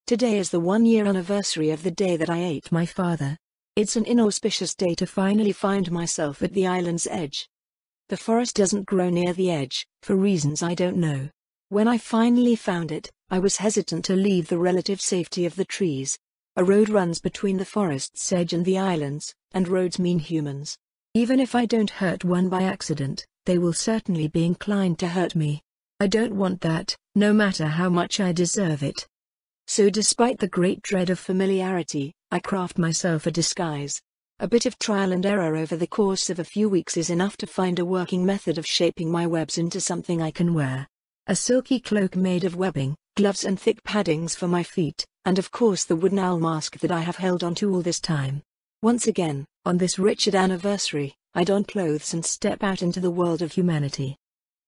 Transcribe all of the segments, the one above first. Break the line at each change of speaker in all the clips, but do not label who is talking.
Today is the 1-year anniversary of the day that I ate my father. It's an inauspicious day to finally find myself at the island's edge. The forest doesn't grow near the edge, for reasons I don't know. When I finally found it, I was hesitant to leave the relative safety of the trees. A road runs between the forest's edge and the islands, and roads mean humans. Even if I don't hurt one by accident, they will certainly be inclined to hurt me. I don't want that, no matter how much I deserve it. So despite the great dread of familiarity, I craft myself a disguise. A bit of trial and error over the course of a few weeks is enough to find a working method of shaping my webs into something I can wear. A silky cloak made of webbing, gloves and thick paddings for my feet, and of course the wooden owl mask that I have held onto all this time. Once again, on this Richard anniversary, I don clothes and step out into the world of humanity.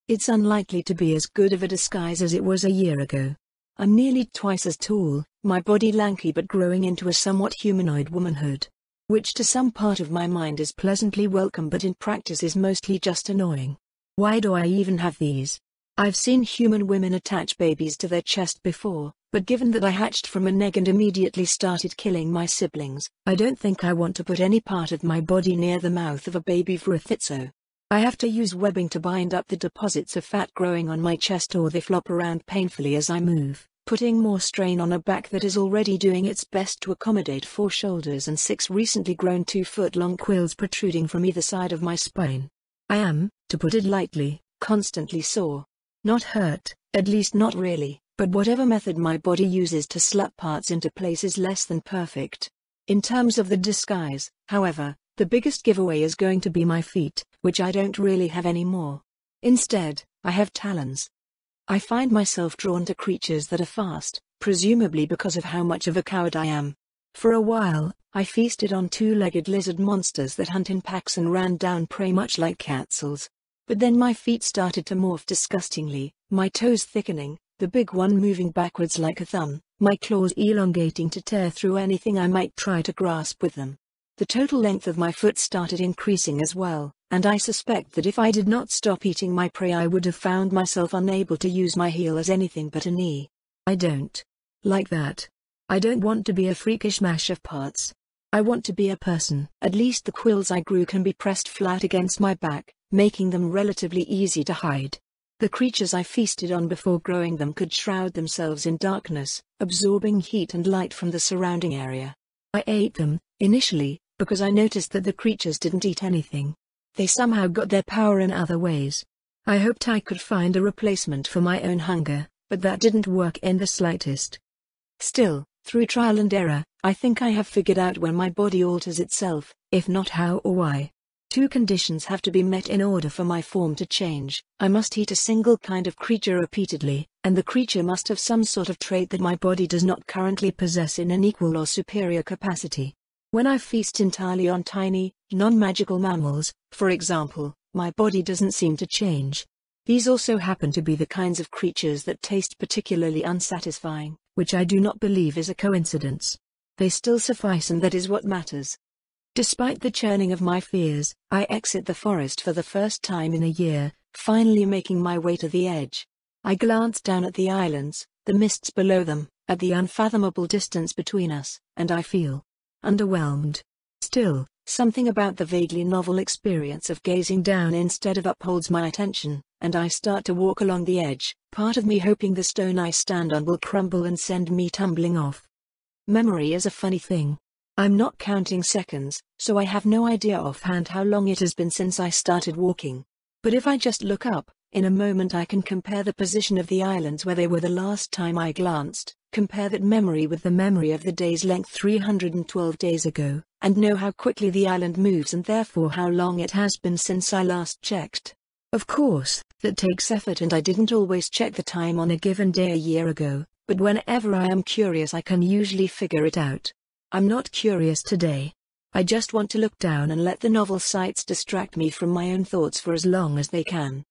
It's unlikely to be as good of a disguise as it was a year ago. I'm nearly twice as tall, my body lanky but growing into a somewhat humanoid womanhood. Which to some part of my mind is pleasantly welcome but in practice is mostly just annoying. Why do I even have these? I've seen human women attach babies to their chest before, but given that I hatched from an egg and immediately started killing my siblings, I don't think I want to put any part of my body near the mouth of a baby for a fitzo. I have to use webbing to bind up the deposits of fat growing on my chest or they flop around painfully as I move, putting more strain on a back that is already doing its best to accommodate 4 shoulders and 6 recently grown 2-foot-long quills protruding from either side of my spine. I am, to put it lightly, constantly sore. Not hurt, at least not really, but whatever method my body uses to slap parts into place is less than perfect. In terms of the disguise, however, the biggest giveaway is going to be my feet, which I don't really have anymore. Instead, I have talons. I find myself drawn to creatures that are fast, presumably because of how much of a coward I am. For a while, I feasted on 2-legged lizard monsters that hunt in packs and ran down prey much like catzels. But then my feet started to morph disgustingly, my toes thickening, the big one moving backwards like a thumb, my claws elongating to tear through anything I might try to grasp with them. The total length of my foot started increasing as well, and I suspect that if I did not stop eating my prey I would have found myself unable to use my heel as anything but a knee. I don't like that. I don't want to be a freakish mash of parts. I want to be a person. At least the quills I grew can be pressed flat against my back, making them relatively easy to hide. The creatures I feasted on before growing them could shroud themselves in darkness, absorbing heat and light from the surrounding area. I ate them, initially, because I noticed that the creatures didn't eat anything. They somehow got their power in other ways. I hoped I could find a replacement for my own hunger, but that didn't work in the slightest. Still, through trial and error, I think I have figured out when my body alters itself, if not how or why. 2 conditions have to be met in order for my form to change. I must eat a single kind of creature repeatedly, and the creature must have some sort of trait that my body does not currently possess in an equal or superior capacity. When I feast entirely on tiny, non-magical mammals, for example, my body doesn't seem to change. These also happen to be the kinds of creatures that taste particularly unsatisfying, which I do not believe is a coincidence. They still suffice and that is what matters. Despite the churning of my fears, I exit the forest for the first time in a year, finally making my way to the edge. I glance down at the islands, the mists below them, at the unfathomable distance between us, and I feel underwhelmed. Still, something about the vaguely novel experience of gazing down instead of up holds my attention, and I start to walk along the edge, part of me hoping the stone I stand on will crumble and send me tumbling off. Memory is a funny thing. I'm not counting seconds, so I have no idea offhand how long it has been since I started walking. But if I just look up, in a moment I can compare the position of the islands where they were the last time I glanced, compare that memory with the memory of the day's length 312 days ago, and know how quickly the island moves and therefore how long it has been since I last checked. Of course, that takes effort and I didn't always check the time on a given day a year ago, but whenever I am curious I can usually figure it out. I'm not curious today. I just want to look down and let the novel sights distract me from my own thoughts for as long as they can.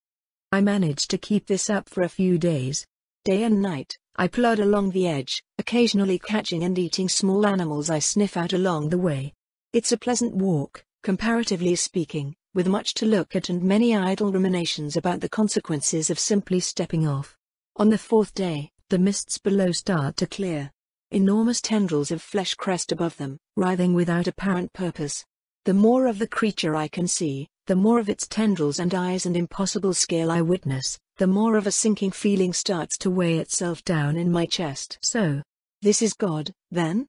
I managed to keep this up for a few days. Day and night, I plod along the edge, occasionally catching and eating small animals I sniff out along the way. It's a pleasant walk, comparatively speaking, with much to look at and many idle ruminations about the consequences of simply stepping off. On the 4th day, the mists below start to clear. Enormous tendrils of flesh crest above them, writhing without apparent purpose. The more of the creature I can see, the more of its tendrils and eyes and impossible scale I witness, the more of a sinking feeling starts to weigh itself down in my chest. So, this is God, then?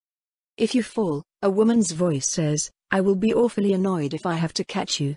If you fall, a woman's voice says, I will be awfully annoyed if I have to catch you.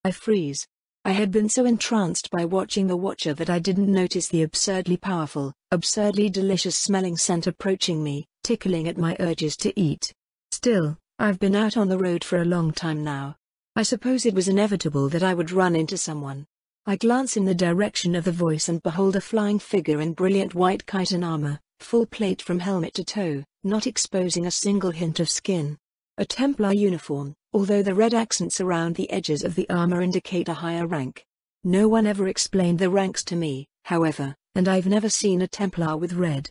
I freeze. I had been so entranced by watching The Watcher that I didn't notice the absurdly powerful, absurdly delicious-smelling scent approaching me, tickling at my urges to eat. Still, I've been out on the road for a long time now. I suppose it was inevitable that I would run into someone. I glance in the direction of the voice and behold a flying figure in brilliant white chiton armor, full plate from helmet to toe, not exposing a single hint of skin. A Templar uniform, although the red accents around the edges of the armor indicate a higher rank. No one ever explained the ranks to me, however, and I've never seen a Templar with red.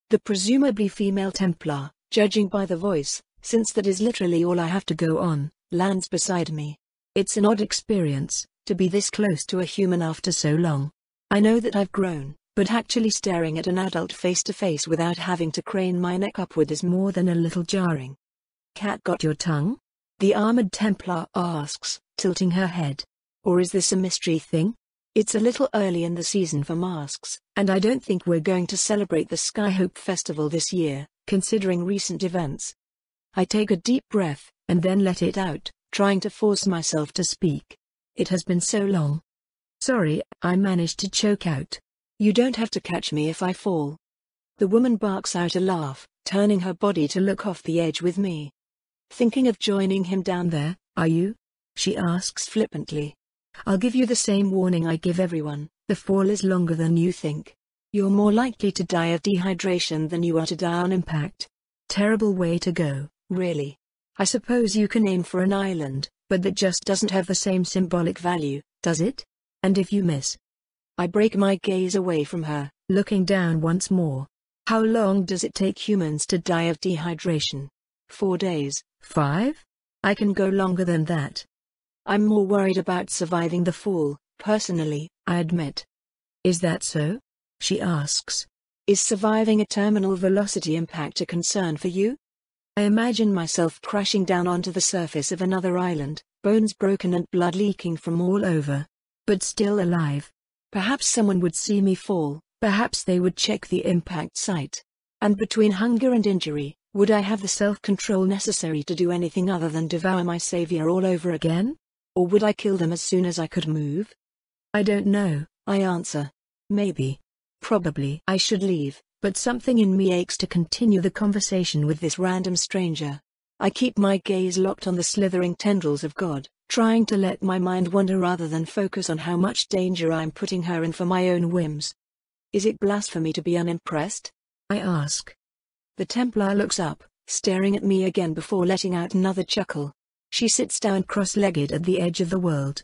The presumably female Templar, judging by the voice, since that is literally all I have to go on, lands beside me. It's an odd experience, to be this close to a human after so long. I know that I've grown, but actually staring at an adult face to face without having to crane my neck upward is more than a little jarring. Cat got your tongue? The armored Templar asks, tilting her head. Or is this a mystery thing? It's a little early in the season for masks, and I don't think we're going to celebrate the Skyhope Festival this year, considering recent events. I take a deep breath, and then let it out, trying to force myself to speak. It has been so long. Sorry, I managed to choke out. You don't have to catch me if I fall. The woman barks out a laugh, turning her body to look off the edge with me. Thinking of joining him down there, are you? She asks flippantly. I'll give you the same warning I give everyone, the fall is longer than you think. You're more likely to die of dehydration than you are to die on impact. Terrible way to go, really. I suppose you can aim for an island, but that just doesn't have the same symbolic value, does it? And if you miss? I break my gaze away from her, looking down once more. How long does it take humans to die of dehydration? 4 days, 5? I can go longer than that. I'm more worried about surviving the fall, personally, I admit. Is that so? She asks. Is surviving a terminal velocity impact a concern for you? I imagine myself crashing down onto the surface of another island, bones broken and blood leaking from all over. But still alive. Perhaps someone would see me fall, perhaps they would check the impact site. And between hunger and injury, would I have the self-control necessary to do anything other than devour my savior all over again? Or would I kill them as soon as I could move? I don't know, I answer. Maybe. Probably I should leave, but something in me aches to continue the conversation with this random stranger. I keep my gaze locked on the slithering tendrils of God, trying to let my mind wander rather than focus on how much danger I'm putting her in for my own whims. Is it blasphemy to be unimpressed? I ask. The Templar looks up, staring at me again before letting out another chuckle. She sits down cross-legged at the edge of the world.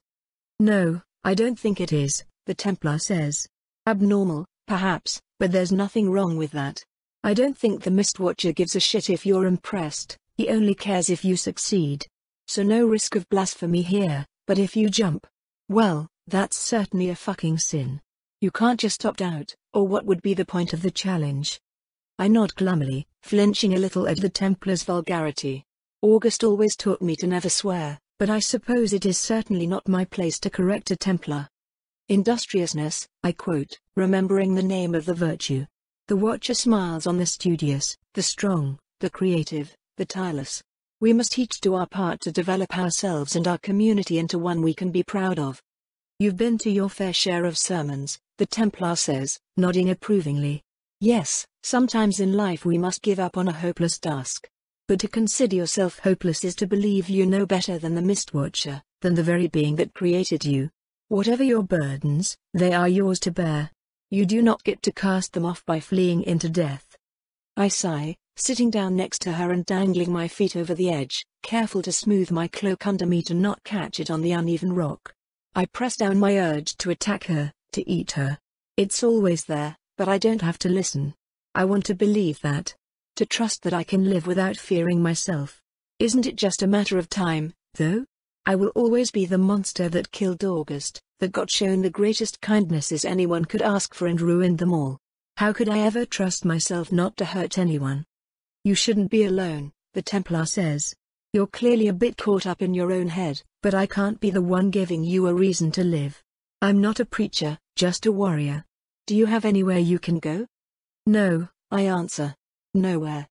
No, I don't think it is, the Templar says. Abnormal, perhaps, but there's nothing wrong with that. I don't think the Mistwatcher gives a shit if you're impressed, he only cares if you succeed. So no risk of blasphemy here, but if you jump, well, that's certainly a fucking sin. You can't just opt out, or what would be the point of the challenge? I nod gloomily, flinching a little at the Templar's vulgarity. August always taught me to never swear, but I suppose it is certainly not my place to correct a Templar. Industriousness, I quote, remembering the name of the virtue. The Watcher smiles on the studious, the strong, the creative, the tireless. We must each do our part to develop ourselves and our community into one we can be proud of. You've been to your fair share of sermons, the Templar says, nodding approvingly. Yes, sometimes in life we must give up on a hopeless task. But to consider yourself hopeless is to believe you know better than the Mistwatcher, than the very being that created you. Whatever your burdens, they are yours to bear. You do not get to cast them off by fleeing into death. I sigh, sitting down next to her and dangling my feet over the edge, careful to smooth my cloak under me to not catch it on the uneven rock. I press down my urge to attack her, to eat her. It's always there, but I don't have to listen. I want to believe that. To trust that I can live without fearing myself. Isn't it just a matter of time, though? I will always be the monster that killed August, that got shown the greatest kindnesses anyone could ask for and ruined them all. How could I ever trust myself not to hurt anyone? You shouldn't be alone, the Templar says. You're clearly a bit caught up in your own head, but I can't be the one giving you a reason to live. I'm not a preacher, just a warrior. Do you have anywhere you can go? No, I answer. Nowhere.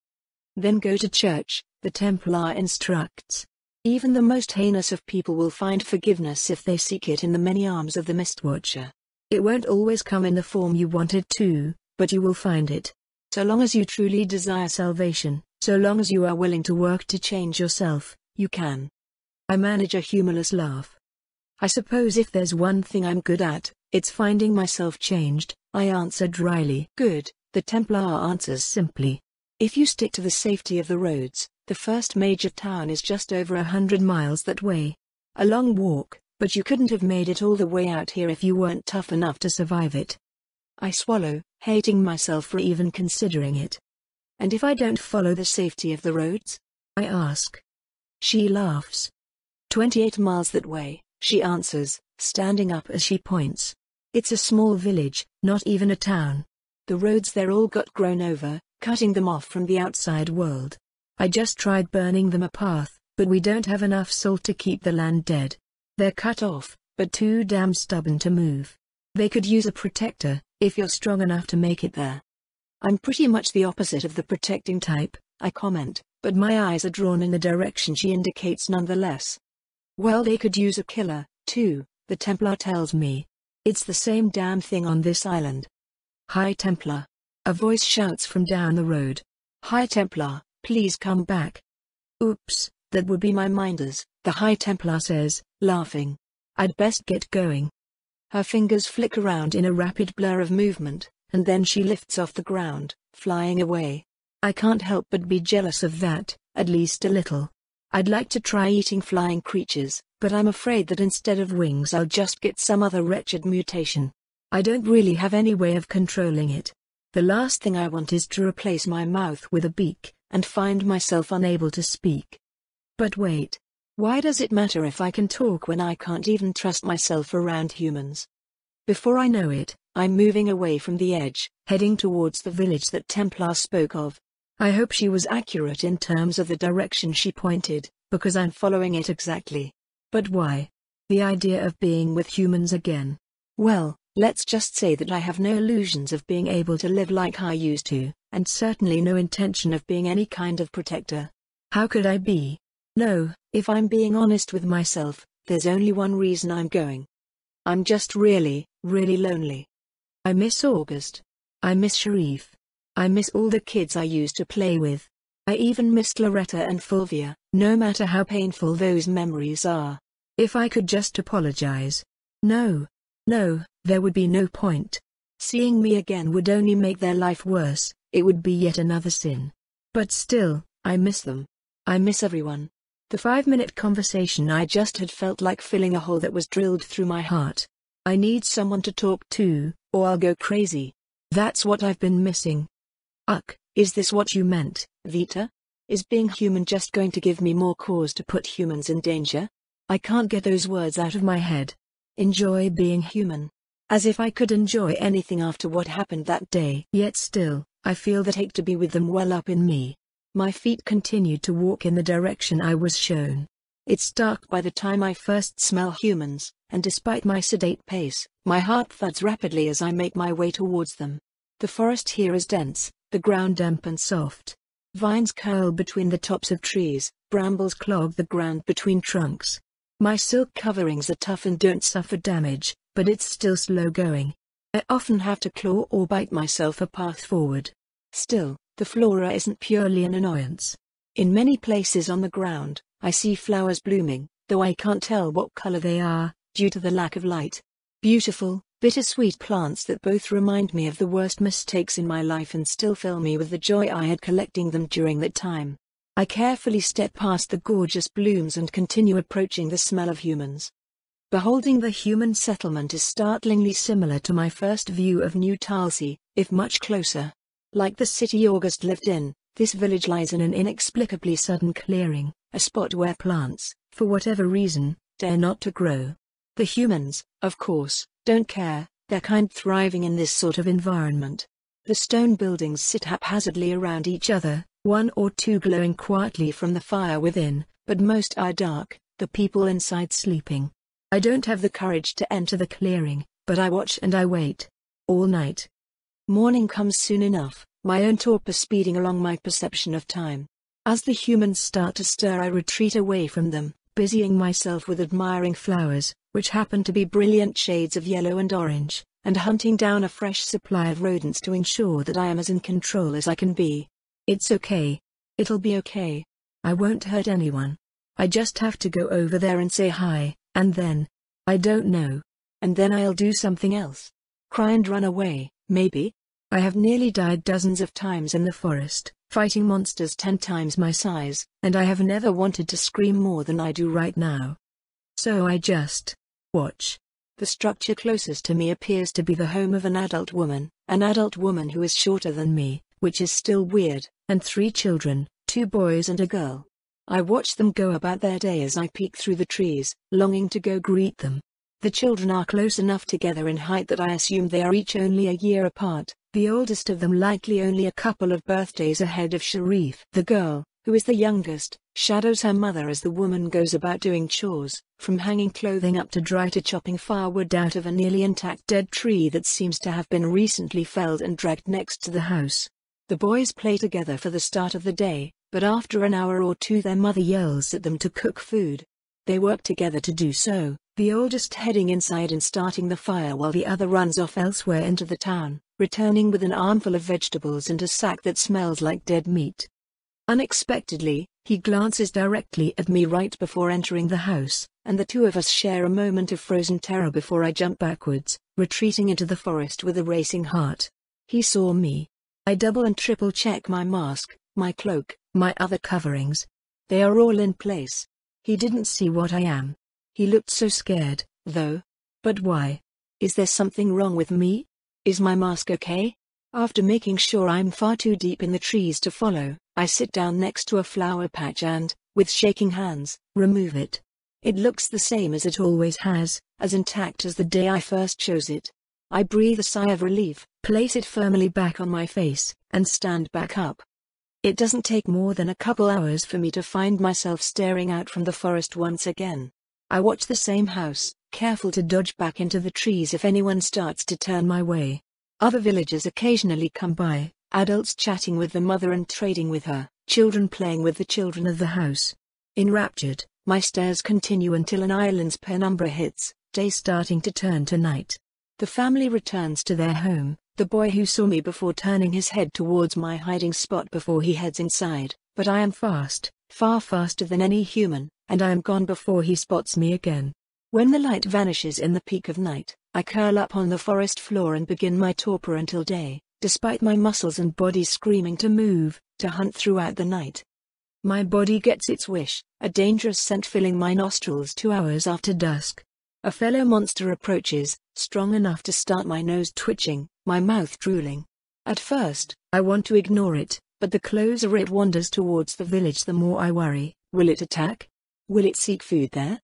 Then go to church, the Templar instructs. Even the most heinous of people will find forgiveness if they seek it in the many arms of the Mistwatcher. It won't always come in the form you want it to, but you will find it. So long as you truly desire salvation, so long as you are willing to work to change yourself, you can. I manage a humorless laugh. I suppose if there's one thing I'm good at, it's finding myself changed, I answer dryly. Good, the Templar answers simply. If you stick to the safety of the roads, the first major town is just over 100 miles that way. A long walk, but you couldn't have made it all the way out here if you weren't tough enough to survive it. I swallow, hating myself for even considering it. And if I don't follow the safety of the roads? I ask. She laughs. 28 miles that way, she answers, standing up as she points. It's a small village, not even a town. The roads there all got grown over, cutting them off from the outside world. I just tried burning them a path, but we don't have enough salt to keep the land dead. They're cut off, but too damn stubborn to move. They could use a protector, if you're strong enough to make it there. I'm pretty much the opposite of the protecting type, I comment, but my eyes are drawn in the direction she indicates nonetheless. Well, they could use a killer, too, the Templar tells me. It's the same damn thing on this island. Hi Templar. A voice shouts from down the road. Hi Templar, please come back. Oops, that would be my minders, the High Templar says, laughing. I'd best get going. Her fingers flick around in a rapid blur of movement, and then she lifts off the ground, flying away. I can't help but be jealous of that, at least a little. I'd like to try eating flying creatures, but I'm afraid that instead of wings I'll just get some other wretched mutation. I don't really have any way of controlling it. The last thing I want is to replace my mouth with a beak, and find myself unable to speak. But wait. Why does it matter if I can talk when I can't even trust myself around humans? Before I know it, I'm moving away from the edge, heading towards the village that Templar spoke of. I hope she was accurate in terms of the direction she pointed, because I'm following it exactly. But why? The idea of being with humans again. Well, let's just say that I have no illusions of being able to live like I used to, and certainly no intention of being any kind of protector. How could I be? No, if I'm being honest with myself, there's only one reason I'm going. I'm just really, really lonely. I miss August. I miss Sharif. I miss all the kids I used to play with. I even missed Loretta and Fulvia, no matter how painful those memories are. If I could just apologize. No, there would be no point. Seeing me again would only make their life worse, it would be yet another sin. But still, I miss them. I miss everyone. The 5-minute conversation I just had felt like filling a hole that was drilled through my heart. I need someone to talk to, or I'll go crazy. That's what I've been missing. Is this what you meant, Vita? Is being human just going to give me more cause to put humans in danger? I can't get those words out of my head. Enjoy being human. As if I could enjoy anything after what happened that day. Yet still, I feel that ache to be with them well up in me. My feet continued to walk in the direction I was shown. It's dark by the time I first smell humans, and despite my sedate pace, my heart thuds rapidly as I make my way towards them. The forest here is dense, the ground damp and soft. Vines curl between the tops of trees, brambles clog the ground between trunks. My silk coverings are tough and don't suffer damage, but it's still slow going. I often have to claw or bite myself a path forward. Still, the flora isn't purely an annoyance. In many places on the ground, I see flowers blooming, though I can't tell what color they are, due to the lack of light. Beautiful, bittersweet plants that both remind me of the worst mistakes in my life and still fill me with the joy I had collecting them during that time. I carefully step past the gorgeous blooms and continue approaching the smell of humans. Beholding the human settlement is startlingly similar to my first view of New Talsi, if much closer. Like the city August lived in, this village lies in an inexplicably sudden clearing, a spot where plants, for whatever reason, dare not to grow. The humans, of course, don't care, they're kind thriving in this sort of environment. The stone buildings sit haphazardly around each other, one or two glowing quietly from the fire within, but most are dark, the people inside sleeping. I don't have the courage to enter the clearing, but I watch and I wait. All night. Morning comes soon enough, my own torpor speeding along my perception of time. As the humans start to stir, I retreat away from them, busying myself with admiring flowers, which happen to be brilliant shades of yellow and orange, and hunting down a fresh supply of rodents to ensure that I am as in control as I can be. It's okay. It'll be okay. I won't hurt anyone. I just have to go over there and say hi, and then, I don't know. And then I'll do something else. Cry and run away, maybe? I have nearly died dozens of times in the forest, fighting monsters 10 times my size, and I have never wanted to scream more than I do right now. So I just watch. The structure closest to me appears to be the home of an adult woman who is shorter than me, which is still weird, and 3 children, 2 boys and a girl. I watch them go about their day as I peek through the trees, longing to go greet them. The children are close enough together in height that I assume they are each only a year apart, the oldest of them likely only a couple of birthdays ahead of Sharif. The girl, who is the youngest, shadows her mother as the woman goes about doing chores, from hanging clothing up to dry to chopping firewood out of a nearly intact dead tree that seems to have been recently felled and dragged next to the house. The boys play together for the start of the day, but after an hour or two their mother yells at them to cook food. They work together to do so, the oldest heading inside and starting the fire while the other runs off elsewhere into the town, returning with an armful of vegetables and a sack that smells like dead meat. Unexpectedly, he glances directly at me right before entering the house, and the two of us share a moment of frozen terror before I jump backwards, retreating into the forest with a racing heart. He saw me. I double and triple check my mask, my cloak, my other coverings. They are all in place. He didn't see what I am. He looked so scared, though. But why? Is there something wrong with me? Is my mask okay? After making sure I'm far too deep in the trees to follow, I sit down next to a flower patch and, with shaking hands, remove it. It looks the same as it always has, as intact as the day I first chose it. I breathe a sigh of relief, place it firmly back on my face, and stand back up. It doesn't take more than a couple hours for me to find myself staring out from the forest once again. I watch the same house, careful to dodge back into the trees if anyone starts to turn my way. Other villagers occasionally come by, adults chatting with the mother and trading with her, children playing with the children of the house. Enraptured, my stares continue until an island's penumbra hits, day starting to turn to night. The family returns to their home, the boy who saw me before turning his head towards my hiding spot before he heads inside, but I am fast, far faster than any human, and I am gone before he spots me again. When the light vanishes in the peak of night, I curl up on the forest floor and begin my torpor until day, despite my muscles and body screaming to move, to hunt throughout the night. My body gets its wish, a dangerous scent filling my nostrils 2 hours after dusk. A fellow monster approaches, strong enough to start my nose twitching, my mouth drooling. At first, I want to ignore it, but the closer it wanders towards the village the more I worry. Will it attack? Will it seek food there?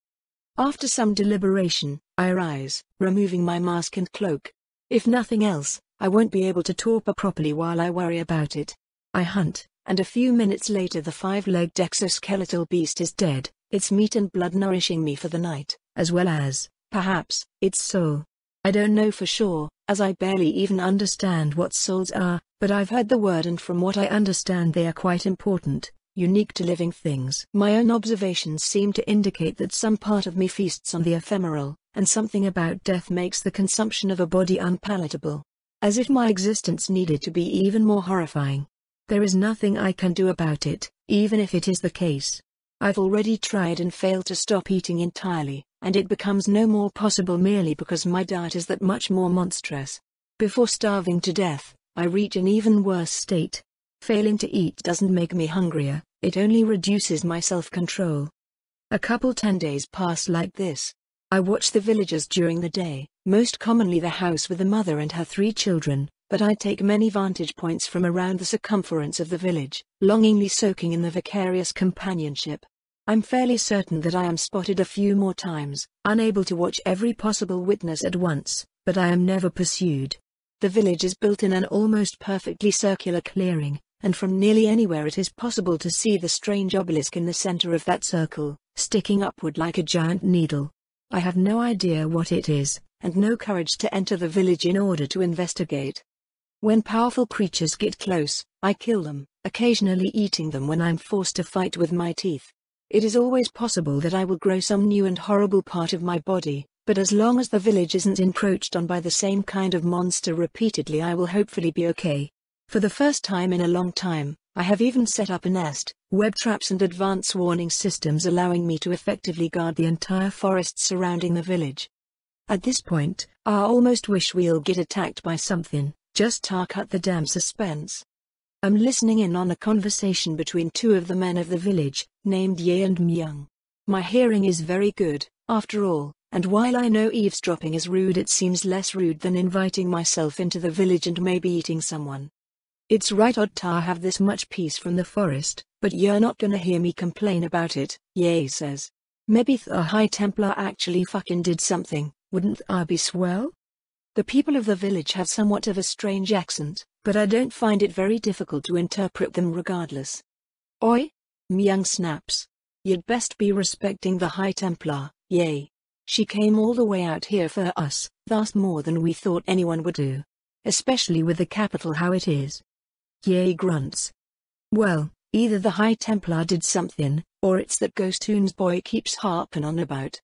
After some deliberation, I rise, removing my mask and cloak. If nothing else, I won't be able to torpor properly while I worry about it. I hunt, and a few minutes later the 5-legged exoskeletal beast is dead, its meat and blood nourishing me for the night, as well as, perhaps, its soul. I don't know for sure, as I barely even understand what souls are, but I've heard the word and from what I understand they are quite important, unique to living things. My own observations seem to indicate that some part of me feasts on the ephemeral, and something about death makes the consumption of a body unpalatable. As if my existence needed to be even more horrifying. There is nothing I can do about it, even if it is the case. I've already tried and failed to stop eating entirely, and it becomes no more possible merely because my diet is that much more monstrous. Before starving to death, I reach an even worse state. Failing to eat doesn't make me hungrier, it only reduces my self-control. A couple 10 days pass like this. I watch the villagers during the day, most commonly the house with the mother and her 3 children, but I take many vantage points from around the circumference of the village, longingly soaking in the vicarious companionship. I'm fairly certain that I am spotted a few more times, unable to watch every possible witness at once, but I am never pursued. The village is built in an almost perfectly circular clearing, and from nearly anywhere it is possible to see the strange obelisk in the center of that circle, sticking upward like a giant needle. I have no idea what it is, and no courage to enter the village in order to investigate. When powerful creatures get close, I kill them, occasionally eating them when I'm forced to fight with my teeth. It is always possible that I will grow some new and horrible part of my body, but as long as the village isn't encroached on by the same kind of monster repeatedly, I will hopefully be okay. For the first time in a long time, I have even set up a nest, web traps and advanced warning systems allowing me to effectively guard the entire forest surrounding the village. At this point, I almost wish we'll get attacked by something, just to cut the damn suspense. I'm listening in on a conversation between two of the men of the village, named Ye and Myung. My hearing is very good, after all, and while I know eavesdropping is rude, it seems less rude than inviting myself into the village and maybe eating someone. It's right odd to have this much peace from the forest, but you're not gonna hear me complain about it, Ye says. Maybe the High Templar actually fucking did something, wouldn't that be swell? The people of the village have somewhat of a strange accent, but I don't find it very difficult to interpret them regardless. Oi? Myung snaps. You'd best be respecting the High Templar, Ye. She came all the way out here for us, thus more than we thought anyone would do. Especially with the capital how it is. Ye grunts. Well, either the High Templar did something, or it's that Ghostoon's boy keeps harping on about.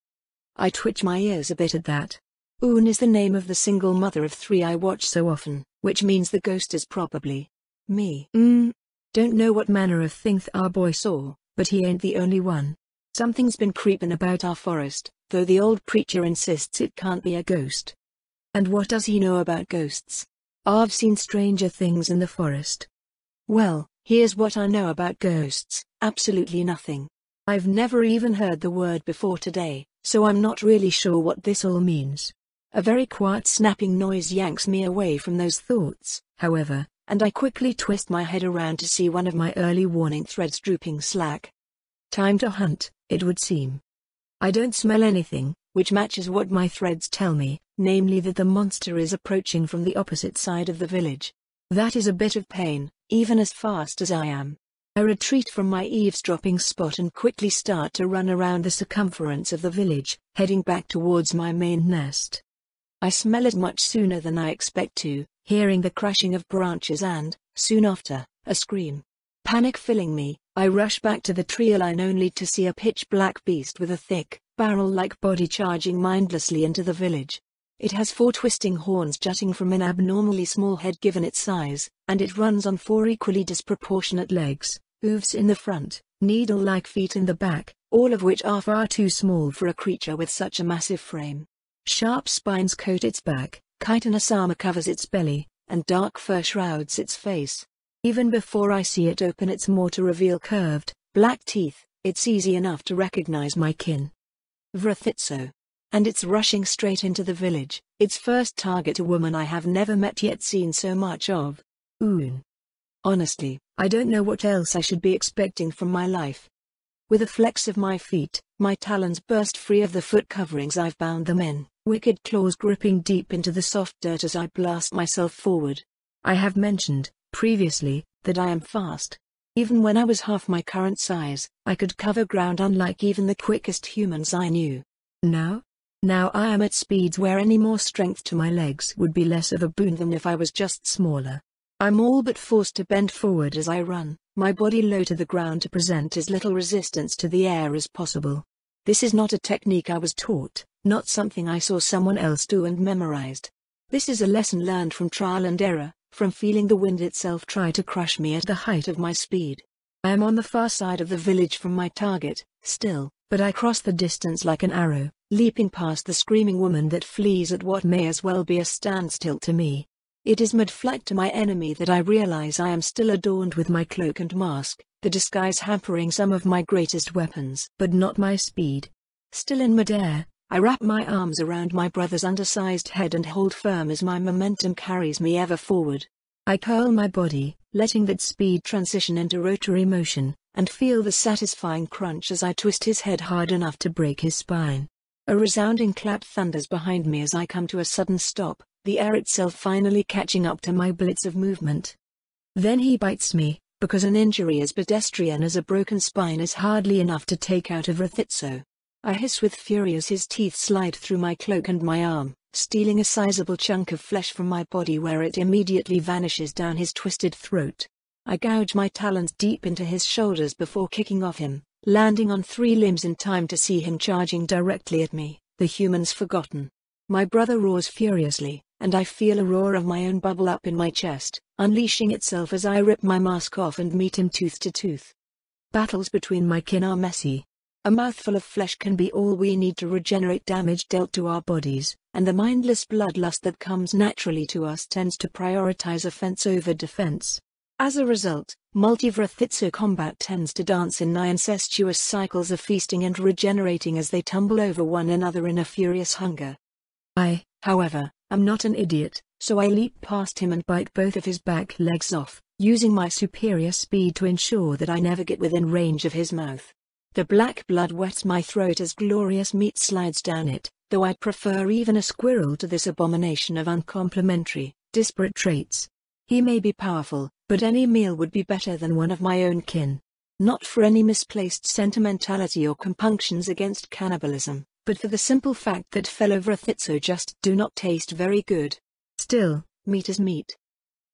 I twitch my ears a bit at that. Oon is the name of the single mother of three I watch so often, which means the ghost is probably me. Don't know what manner of thing our boy saw, but he ain't the only one. Something's been creeping about our forest, though the old preacher insists it can't be a ghost. And what does he know about ghosts? I've seen stranger things in the forest. Well, here's what I know about ghosts, absolutely nothing. I've never even heard the word before today, so I'm not really sure what this all means. A very quiet snapping noise yanks me away from those thoughts, however, and I quickly twist my head around to see one of my early warning threads drooping slack. Time to hunt, it would seem. I don't smell anything, which matches what my threads tell me, namely that the monster is approaching from the opposite side of the village. That is a bit of pain, even as fast as I am. I retreat from my eavesdropping spot and quickly start to run around the circumference of the village, heading back towards my main nest. I smell it much sooner than I expect to, hearing the crashing of branches and, soon after, a scream. Panic filling me, I rush back to the tree line only to see a pitch-black beast with a thick, barrel-like body charging mindlessly into the village. It has 4 twisting horns jutting from an abnormally small head given its size, and it runs on 4 equally disproportionate legs, hooves in the front, needle-like feet in the back, all of which are far too small for a creature with such a massive frame. Sharp spines coat its back, chitinous armor covers its belly, and dark fur shrouds its face. Even before I see it open its maw to reveal curved, black teeth, it's easy enough to recognize my kin. Vrithitso. And it's rushing straight into the village, its first target a woman I have never met yet seen so much of. Oon. Honestly, I don't know what else I should be expecting from my life. With a flex of my feet, my talons burst free of the foot coverings I've bound them in, wicked claws gripping deep into the soft dirt as I blast myself forward. I have mentioned, previously, that I am fast. Even when I was half my current size, I could cover ground unlike even the quickest humans I knew. Now I am at speeds where any more strength to my legs would be less of a boon than if I was just smaller. I'm all but forced to bend forward as I run, my body low to the ground to present as little resistance to the air as possible. This is not a technique I was taught, not something I saw someone else do and memorized. This is a lesson learned from trial and error, from feeling the wind itself try to crush me at the height of my speed. I am on the far side of the village from my target, still, but I cross the distance like an arrow, leaping past the screaming woman that flees at what may as well be a standstill to me. It is mid-flight to my enemy that I realize I am still adorned with my cloak and mask, the disguise hampering some of my greatest weapons, but not my speed. Still in midair, I wrap my arms around my brother's undersized head and hold firm as my momentum carries me ever forward. I curl my body, letting that speed transition into rotary motion, and feel the satisfying crunch as I twist his head hard enough to break his spine. A resounding clap thunders behind me as I come to a sudden stop, the air itself finally catching up to my blitz of movement. Then he bites me, because an injury as pedestrian as a broken spine is hardly enough to take out a Vrithitso. I hiss with fury as his teeth slide through my cloak and my arm, stealing a sizable chunk of flesh from my body where it immediately vanishes down his twisted throat. I gouge my talons deep into his shoulders before kicking off him, landing on 3 limbs in time to see him charging directly at me, the humans forgotten. My brother roars furiously, and I feel a roar of my own bubble up in my chest, unleashing itself as I rip my mask off and meet him tooth to tooth. Battles between my kin are messy. A mouthful of flesh can be all we need to regenerate damage dealt to our bodies, and the mindless bloodlust that comes naturally to us tends to prioritize offense over defense. As a result, multi-Vrithitso combat tends to dance in nigh incestuous cycles of feasting and regenerating as they tumble over one another in a furious hunger. I, however, am not an idiot, so I leap past him and bite both of his back legs off, using my superior speed to ensure that I never get within range of his mouth. The black blood wets my throat as glorious meat slides down it, though I'd prefer even a squirrel to this abomination of uncomplimentary, disparate traits. He may be powerful, but any meal would be better than one of my own kin. Not for any misplaced sentimentality or compunctions against cannibalism, but for the simple fact that fellow Vrithitso just do not taste very good. Still, meat is meat.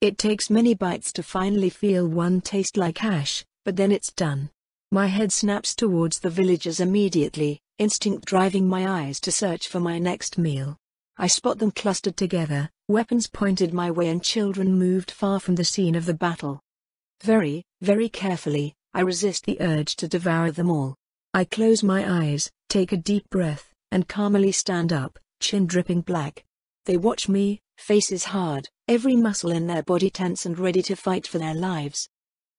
It takes many bites to finally feel one taste like ash, but then it's done. My head snaps towards the villagers immediately, instinct driving my eyes to search for my next meal. I spot them clustered together, weapons pointed my way and children moved far from the scene of the battle. Very, very carefully, I resist the urge to devour them all. I close my eyes, take a deep breath, and calmly stand up, chin dripping black. They watch me, faces hard, every muscle in their body tense and ready to fight for their lives.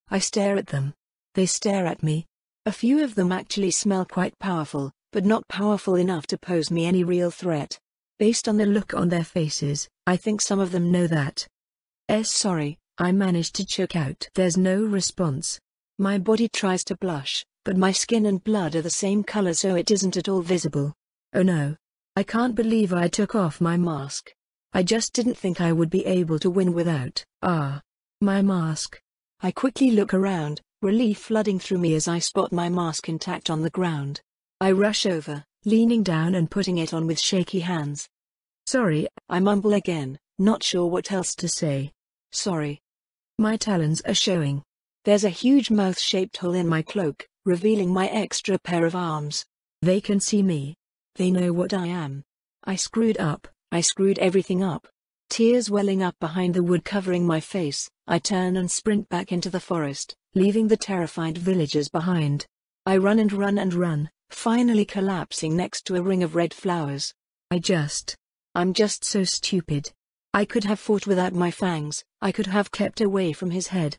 I stare at them. They stare at me. A few of them actually smell quite powerful, but not powerful enough to pose me any real threat. Based on the look on their faces, I think some of them know that. Sorry, I managed to choke out. There's no response. My body tries to blush, but my skin and blood are the same color so it isn't at all visible. Oh no. I can't believe I took off my mask. I just didn't think I would be able to win without, my mask. I quickly look around, relief flooding through me as I spot my mask intact on the ground. I rush over, leaning down and putting it on with shaky hands. Sorry, I mumble again, not sure what else to say. Sorry. My talons are showing. There's a huge mouth-shaped hole in my cloak, revealing my extra pair of arms. They can see me. They know what I am. I screwed up, I screwed everything up. Tears welling up behind the wood covering my face, I turn and sprint back into the forest, leaving the terrified villagers behind. I run and run and run, finally collapsing next to a ring of red flowers. I'm just so stupid. I could have fought without my fangs, I could have kept away from his head.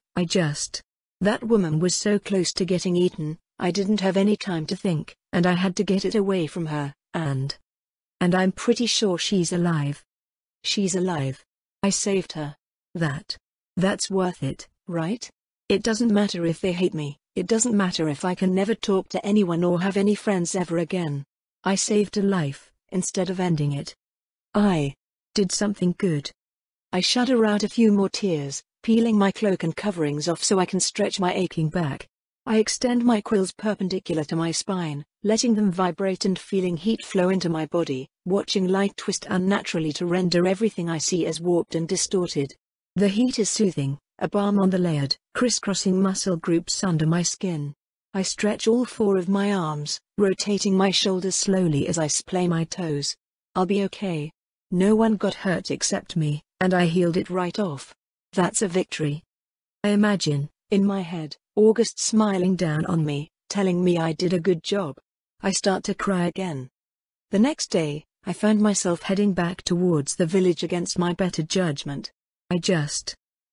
That woman was so close to getting eaten, I didn't have any time to think, and I had to get it away from her, and I'm pretty sure she's alive. She's alive. I saved her. That's worth it, right? It doesn't matter if they hate me, it doesn't matter if I can never talk to anyone or have any friends ever again. I saved a life, instead of ending it. I did something good. I shudder out a few more tears, peeling my cloak and coverings off so I can stretch my aching back. I extend my quills perpendicular to my spine, letting them vibrate and feeling heat flow into my body, watching light twist unnaturally to render everything I see as warped and distorted. The heat is soothing, a balm on the layered, crisscrossing muscle groups under my skin. I stretch all 4 of my arms, rotating my shoulders slowly as I splay my toes. I'll be okay. No one got hurt except me, and I healed it right off. That's a victory. I imagine, in my head, August smiling down on me, telling me I did a good job. I start to cry again. The next day, I found myself heading back towards the village against my better judgment.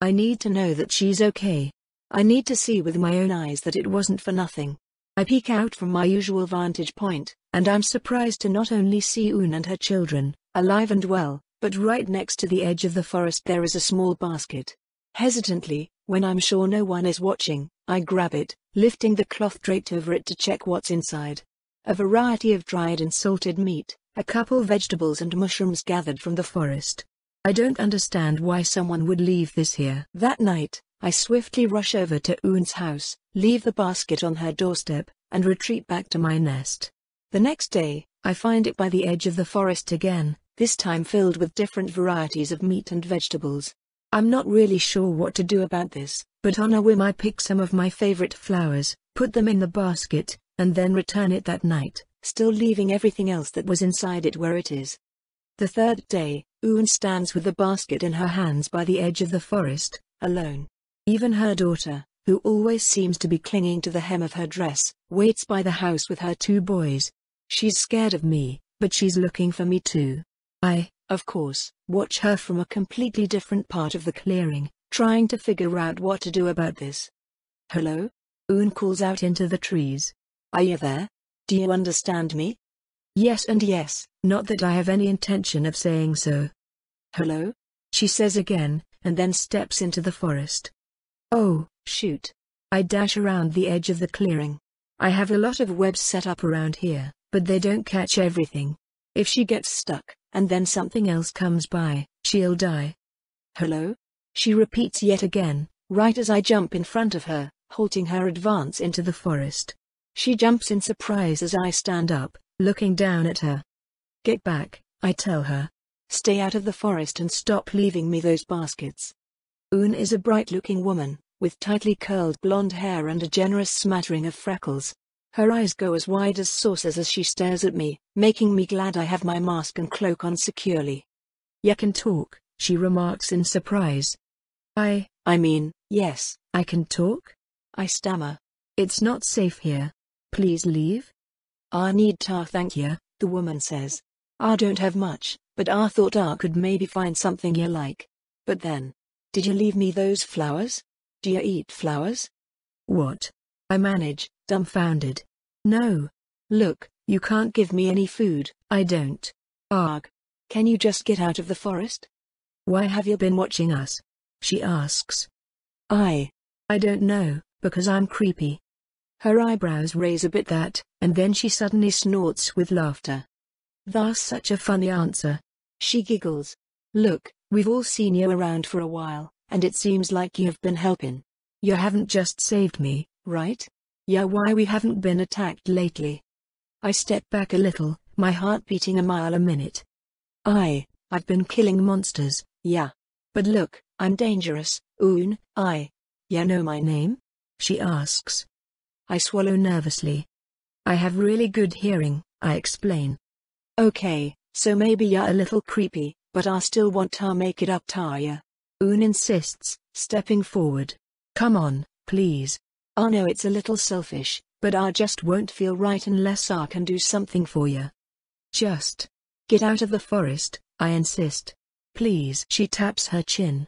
I need to know that she's okay. I need to see with my own eyes that it wasn't for nothing. I peek out from my usual vantage point, and I'm surprised to not only see Un and her children, alive and well, but right next to the edge of the forest there is a small basket. Hesitantly, when I'm sure no one is watching, I grab it, lifting the cloth draped over it to check what's inside. A variety of dried and salted meat, a couple vegetables and mushrooms gathered from the forest. I don't understand why someone would leave this here. That night, I swiftly rush over to Un's house, leave the basket on her doorstep, and retreat back to my nest. The next day, I find it by the edge of the forest again, this time filled with different varieties of meat and vegetables. I'm not really sure what to do about this, but on a whim I pick some of my favorite flowers, put them in the basket, and then return it that night, still leaving everything else that was inside it where it is. The third day, Un stands with the basket in her hands by the edge of the forest, alone. Even her daughter, who always seems to be clinging to the hem of her dress, waits by the house with her 2 boys. She's scared of me, but she's looking for me too. I, of course, watch her from a completely different part of the clearing, trying to figure out what to do about this. Hello? Un calls out into the trees. Are you there? Do you understand me? Yes and yes, not that I have any intention of saying so. Hello? She says again, and then steps into the forest. Oh, shoot. I dash around the edge of the clearing. I have a lot of webs set up around here, but they don't catch everything. If she gets stuck, and then something else comes by, she'll die. Hello? She repeats yet again, right as I jump in front of her, halting her advance into the forest. She jumps in surprise as I stand up, looking down at her. Get back, I tell her. Stay out of the forest and stop leaving me those baskets. Un is a bright-looking woman, with tightly curled blonde hair and a generous smattering of freckles. Her eyes go as wide as saucers as she stares at me, making me glad I have my mask and cloak on securely. You can talk, she remarks in surprise. I mean, yes, I can talk? I stammer. It's not safe here. Please leave. I need tar, thank you, the woman says. I don't have much, but I thought I could maybe find something you like. But then, did you leave me those flowers? Do you eat flowers? What? I manage, dumbfounded. No. Look, you can't give me any food. I don't. Arg. Can you just get out of the forest? Why have you been watching us? She asks. I don't know, because I'm creepy. Her eyebrows raise a bit and then she suddenly snorts with laughter. That's such a funny answer. She giggles. Look, we've all seen you around for a while, and it seems like you've been helping. You haven't just saved me, right? Yeah, why we haven't been attacked lately. I step back a little, my heart beating a mile a minute. I've been killing monsters, yeah. But look, I'm dangerous, Un. You know my name? She asks. I swallow nervously. I have really good hearing, I explain. Okay, so maybe you're a little creepy, but I still want to make it up to ya. Un insists, stepping forward. Come on, please. I know it's a little selfish, but I just won't feel right unless I can do something for you. Just get out of the forest, I insist. Please. She taps her chin.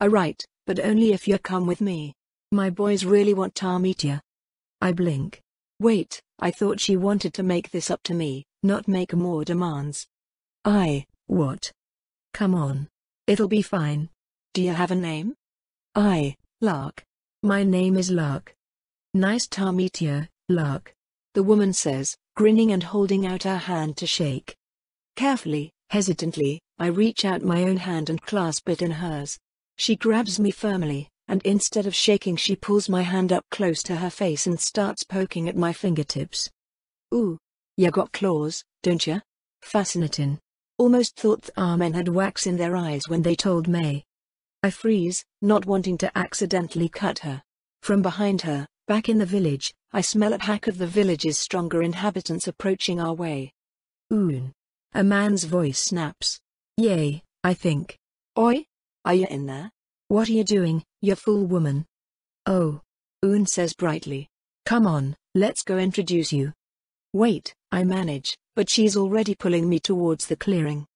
Alright, but only if you come with me. My boys really want to meet you. I blink. Wait, I thought she wanted to make this up to me, not make more demands. What? Come on. It'll be fine. Do you have a name? Lark. My name is Lark. Nice to meet you, Lark. The woman says, grinning and holding out her hand to shake. Carefully, hesitantly, I reach out my own hand and clasp it in hers. She grabs me firmly, and instead of shaking she pulls my hand up close to her face and starts poking at my fingertips. Ooh. Ya got claws, don't ya? Fascinating. Almost thought the men had wax in their eyes when they told me. I freeze, not wanting to accidentally cut her. From behind her, back in the village, I smell a pack of the village's stronger inhabitants approaching our way. Un. A man's voice snaps. Yay, I think. Oi? Are you in there? What are you doing, you fool woman? Oh. Un says brightly. Come on, let's go introduce you. Wait, I manage, but she's already pulling me towards the clearing.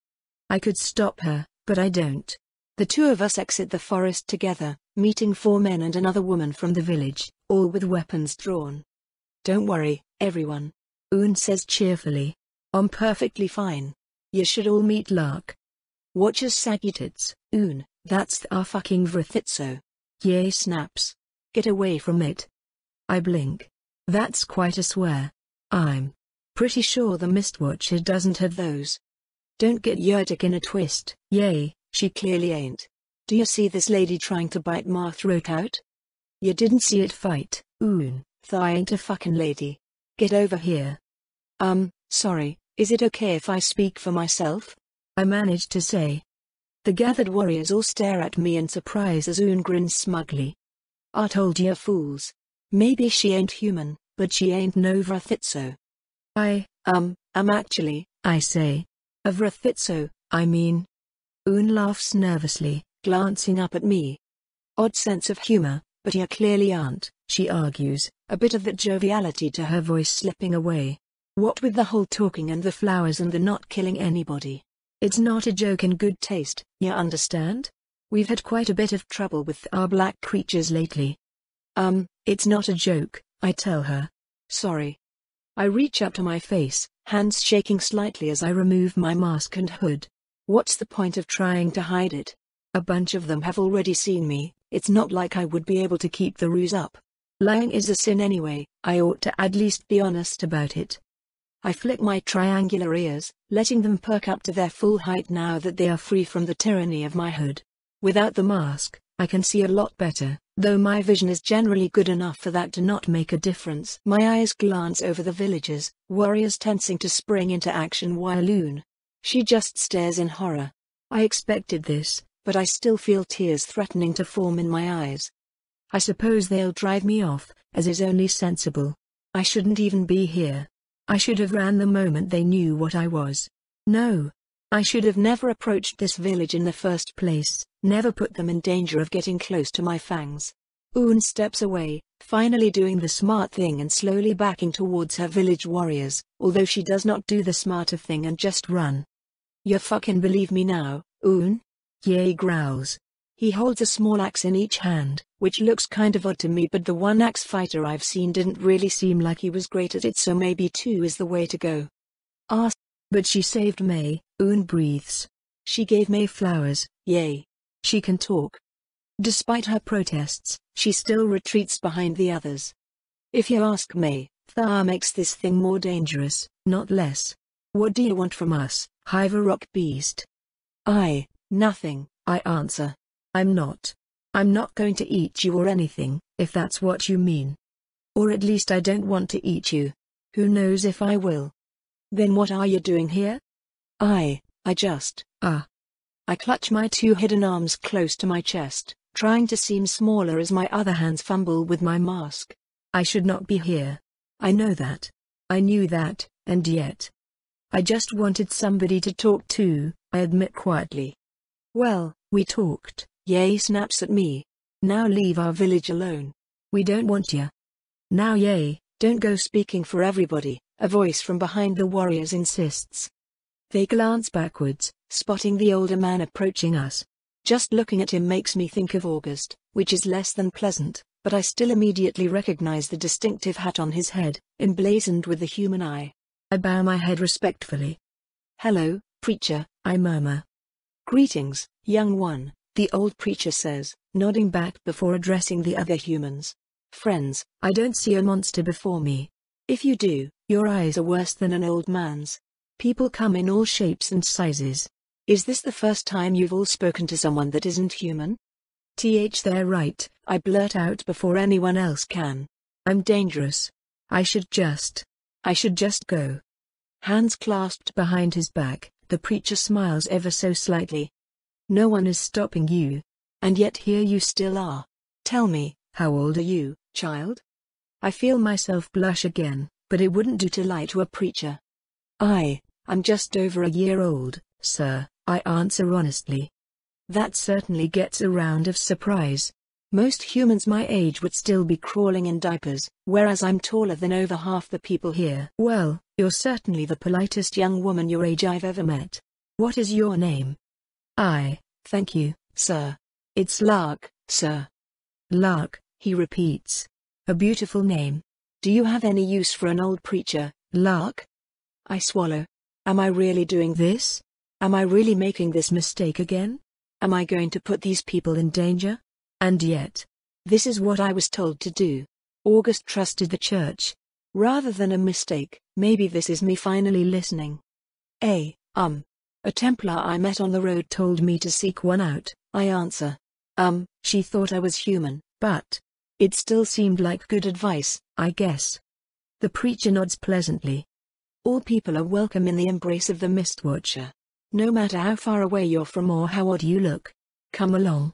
I could stop her, but I don't. The two of us exit the forest together, meeting 4 men and another woman from the village, all with weapons drawn. Don't worry, everyone. Un says cheerfully. I'm perfectly fine. You should all meet Lark. Watch his saggy tits, Un, that's our fucking vrithitso. Yay snaps. Get away from it. I blink. That's quite a swear. I'm pretty sure the Mistwatcher doesn't have those. Don't get your dick in a twist. Yay, she clearly ain't. Do you see this lady trying to bite my throat out? You didn't see it fight, Tha ain't a fucking lady. Get over here. Sorry, is it okay if I speak for myself? I managed to say. The gathered warriors all stare at me in surprise as grins smugly. I told you fools. Maybe she ain't human, but she ain't no Vrathitso. I'm actually, I say. A Vrathitso, I mean. Laughs nervously, glancing up at me. Odd sense of humor, but you clearly aren't, she argues, a bit of that joviality to her voice slipping away. What with the whole talking and the flowers and the not killing anybody. It's not a joke in good taste, you understand? We've had quite a bit of trouble with our black creatures lately. It's not a joke, I tell her. Sorry. I reach up to my face, hands shaking slightly as I remove my mask and hood. What's the point of trying to hide it? A bunch of them have already seen me, it's not like I would be able to keep the ruse up. Lying is a sin anyway, I ought to at least be honest about it. I flick my triangular ears, letting them perk up to their full height now that they are free from the tyranny of my hood. Without the mask, I can see a lot better, though my vision is generally good enough for that to not make a difference. My eyes glance over the villagers, warriors tensing to spring into action while she just stares in horror. I expected this, but I still feel tears threatening to form in my eyes. I suppose they'll drive me off, as is only sensible. I shouldn't even be here. I should have ran the moment they knew what I was. No. I should have never approached this village in the first place, never put them in danger of getting close to my fangs. Steps away, finally doing the smart thing and slowly backing towards her village warriors, although she does not do the smarter thing and just run. You fucking believe me now, Ye growls. He holds a small axe in each hand, which looks kind of odd to me, but the one axe fighter I've seen didn't really seem like he was great at it, so maybe 2 is the way to go. But she saved May, breathes. She gave May flowers, yay. She can talk. Despite her protests, she still retreats behind the others. If you ask me, Tha makes this thing more dangerous, not less. What do you want from us, Hive-a-Rock beast? Nothing, I answer. I'm not going to eat you or anything, if that's what you mean. Or at least I don't want to eat you. Who knows if I will. Then what are you doing here? I just, I clutch my 2 hidden arms close to my chest, trying to seem smaller as my other hands fumble with my mask. I should not be here. I know that. I knew that, and yet. I just wanted somebody to talk to, I admit quietly. Well, we talked. Ye snaps at me. Now leave our village alone. We don't want ya. Now Ye, don't go speaking for everybody, a voice from behind the warriors insists. They glance backwards, spotting the older man approaching us. Just looking at him makes me think of August, which is less than pleasant, but I still immediately recognize the distinctive hat on his head, emblazoned with the human eye. I bow my head respectfully. Hello, preacher, I murmur. Greetings, young one, the old preacher says, nodding back before addressing the other humans. Friends, I don't see a monster before me. If you do, your eyes are worse than an old man's. People come in all shapes and sizes. Is this the first time you've all spoken to someone that isn't human? They're right, I blurt out before anyone else can. I'm dangerous. I should just go. Hands clasped behind his back, the preacher smiles ever so slightly. No one is stopping you. And yet here you still are. Tell me, how old are you, child? I feel myself blush again, but it wouldn't do to lie to a preacher. I'm just over a year old, sir, I answer honestly. That certainly gets a round of surprise. Most humans my age would still be crawling in diapers, whereas I'm taller than over half the people here. Well, you're certainly the politest young woman your age I've ever met. What is your name? Thank you, sir. It's Lark, sir. Lark, he repeats. A beautiful name. Do you have any use for an old preacher, Lark? I swallow. Am I really doing this? Am I really making this mistake again? Am I going to put these people in danger? And yet, this is what I was told to do. August trusted the church. Rather than a mistake, maybe this is me finally listening. A Templar I met on the road told me to seek one out, I answer. She thought I was human, but it still seemed like good advice, I guess. The preacher nods pleasantly. All people are welcome in the embrace of the Mistwatcher. No matter how far away you're from or how odd you look. Come along.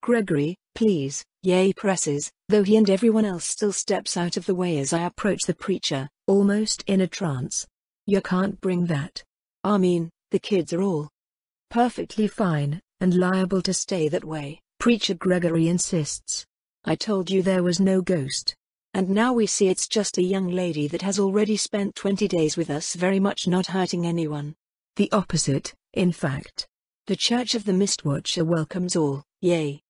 Gregory, please, Ye presses, though he and everyone else still steps out of the way as I approach the preacher, almost in a trance. You can't bring that. I mean, the kids are all perfectly fine, and liable to stay that way, Preacher Gregory insists. I told you there was no ghost. And now we see it's just a young lady that has already spent 20 days with us, very much not hurting anyone. The opposite, in fact. The Church of the Mistwatcher welcomes all, yay.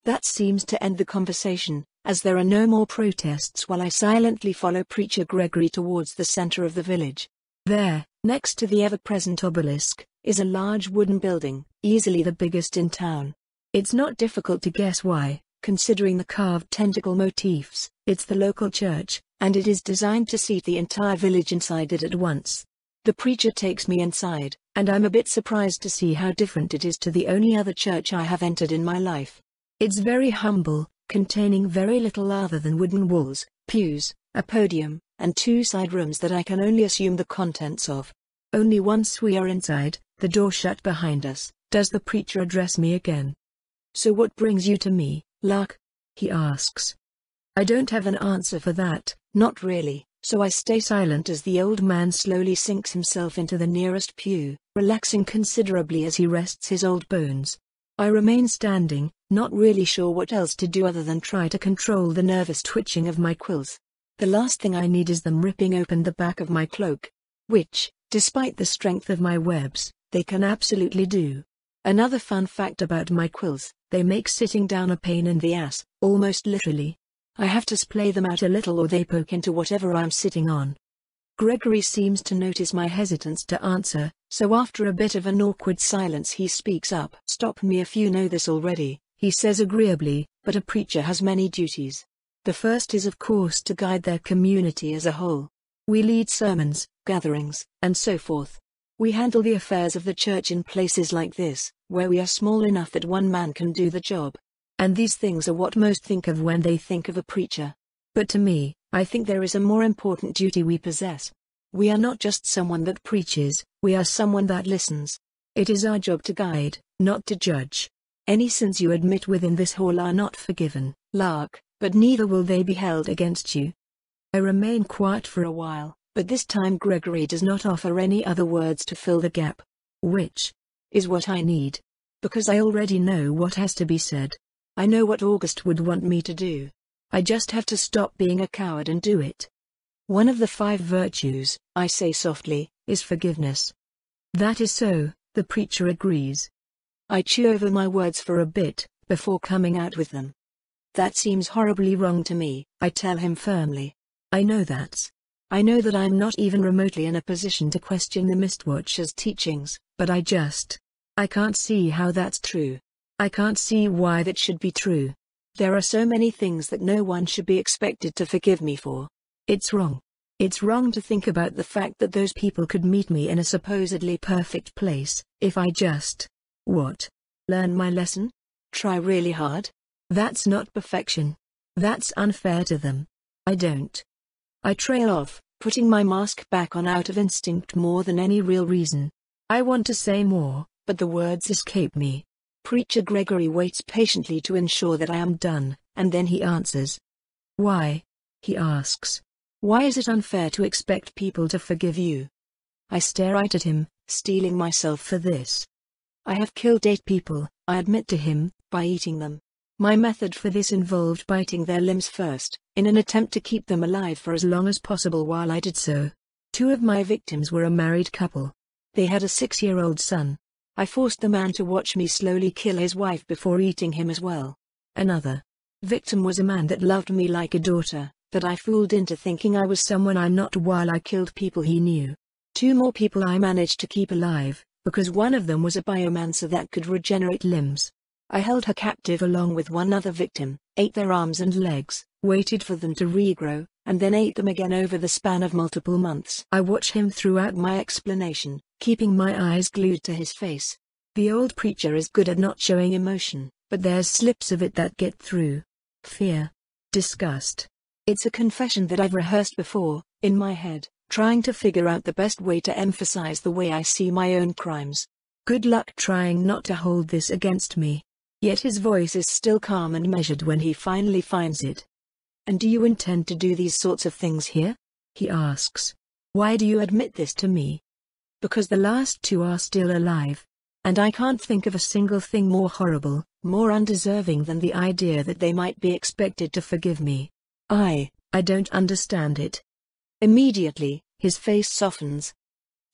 That seems to end the conversation, as there are no more protests while I silently follow Preacher Gregory towards the center of the village. There, next to the ever-present obelisk, is a large wooden building, easily the biggest in town. It's not difficult to guess why, considering the carved tentacle motifs. It's the local church, and it is designed to seat the entire village inside it at once. The preacher takes me inside, and I'm a bit surprised to see how different it is to the only other church I have entered in my life. It's very humble, containing very little other than wooden walls, pews, a podium, and 2 side rooms that I can only assume the contents of. Only once we are inside, the door shut behind us, does the preacher address me again. So what brings you to me, Lark? He asks. I don't have an answer for that, not really, so I stay silent as the old man slowly sinks himself into the nearest pew, relaxing considerably as he rests his old bones. I remain standing, not really sure what else to do other than try to control the nervous twitching of my quills. The last thing I need is them ripping open the back of my cloak. Which, despite the strength of my webs, they can absolutely do. Another fun fact about my quills, they make sitting down a pain in the ass, almost literally. I have to splay them out a little or they poke into whatever I'm sitting on. Gregory seems to notice my hesitance to answer, so after a bit of an awkward silence he speaks up. Stop me if you know this already, he says agreeably, but a preacher has many duties. The first is of course to guide their community as a whole. We lead sermons, gatherings, and so forth. We handle the affairs of the church in places like this, where we are small enough that one man can do the job. And these things are what most think of when they think of a preacher. But to me, I think there is a more important duty we possess. We are not just someone that preaches, we are someone that listens. It is our job to guide, not to judge. Any sins you admit within this hall are not forgiven, Lark, but neither will they be held against you. I remain quiet for a while, but this time Gregory does not offer any other words to fill the gap. Which is what I need. Because I already know what has to be said. I know what August would want me to do. I just have to stop being a coward and do it. One of the 5 virtues, I say softly, is forgiveness. That is so, the preacher agrees. I chew over my words for a bit, before coming out with them. That seems horribly wrong to me, I tell him firmly. I know that I'm not even remotely in a position to question the Mistwatcher's teachings, but I can't see how that's true. I can't see why that should be true. There are so many things that no one should be expected to forgive me for. It's wrong. It's wrong to think about the fact that those people could meet me in a supposedly perfect place, if I just, learn my lesson? Try really hard? That's not perfection. That's unfair to them. I trail off, putting my mask back on out of instinct more than any real reason. I want to say more, but the words escape me. Preacher Gregory waits patiently to ensure that I am done, and then he answers. Why? He asks. Why is it unfair to expect people to forgive you? I stare right at him, steeling myself for this. I have killed 8 people, I admit to him, by eating them. My method for this involved biting their limbs first, in an attempt to keep them alive for as long as possible while I did so. 2 of my victims were a married couple. They had a 6-year-old son. I forced the man to watch me slowly kill his wife before eating him as well. Another victim was a man that loved me like a daughter, that I fooled into thinking I was someone I'm not while I killed people he knew. 2 more people I managed to keep alive, because one of them was a biomancer that could regenerate limbs. I held her captive along with one other victim, ate their arms and legs, waited for them to regrow, and then ate them again over the span of multiple months. I watch him throughout my explanation, keeping my eyes glued to his face. The old preacher is good at not showing emotion, but there's slips of it that get through. Fear. Disgust. It's a confession that I've rehearsed before, in my head, trying to figure out the best way to emphasize the way I see my own crimes. Good luck trying not to hold this against me. Yet his voice is still calm and measured when he finally finds it. And do you intend to do these sorts of things here? He asks. Why do you admit this to me? Because the last two are still alive. And I can't think of a single thing more horrible, more undeserving than the idea that they might be expected to forgive me. I don't understand it. Immediately, his face softens.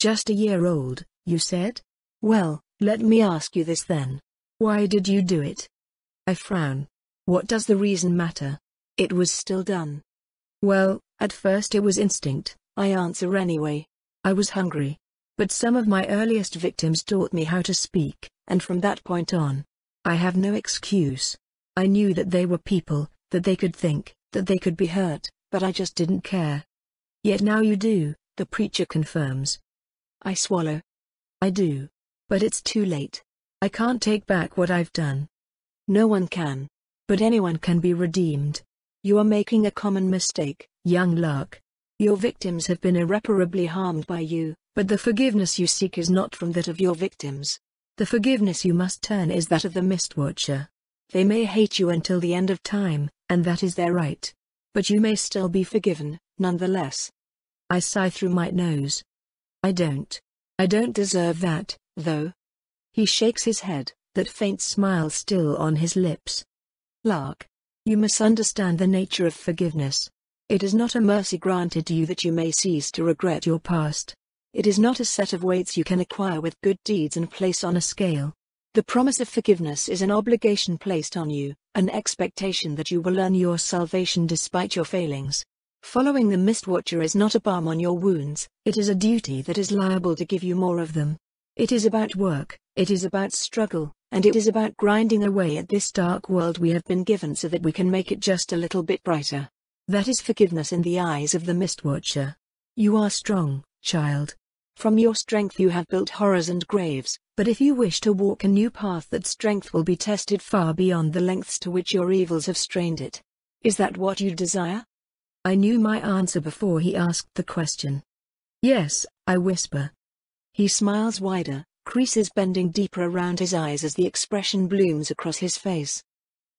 Just a year old, you said? Well, let me ask you this then. Why did you do it? I frown. What does the reason matter? It was still done. Well, at first it was instinct, I answer anyway. I was hungry. But some of my earliest victims taught me how to speak, and from that point on, I have no excuse. I knew that they were people, that they could think, that they could be hurt, but I just didn't care. Yet now you do, the preacher confirms. I swallow. I do. But it's too late. I can't take back what I've done. No one can. But anyone can be redeemed. You are making a common mistake, young Lark. Your victims have been irreparably harmed by you, but the forgiveness you seek is not from that of your victims. The forgiveness you must turn is that of the Mistwatcher. They may hate you until the end of time, and that is their right. But you may still be forgiven, nonetheless. I sigh through my nose. I don't deserve that, though. He shakes his head, that faint smile still on his lips. Lark, you misunderstand the nature of forgiveness. It is not a mercy granted to you that you may cease to regret your past. It is not a set of weights you can acquire with good deeds and place on a scale. The promise of forgiveness is an obligation placed on you, an expectation that you will earn your salvation despite your failings. Following the Mistwatcher is not a balm on your wounds, it is a duty that is liable to give you more of them. It is about work, it is about struggle, and it is about grinding away at this dark world we have been given so that we can make it just a little bit brighter. That is forgiveness in the eyes of the Mistwatcher. You are strong, child. From your strength you have built horrors and graves, but if you wish to walk a new path, that strength will be tested far beyond the lengths to which your evils have strained it. Is that what you desire? I knew my answer before he asked the question. Yes, I whisper. He smiles wider, creases bending deeper around his eyes as the expression blooms across his face.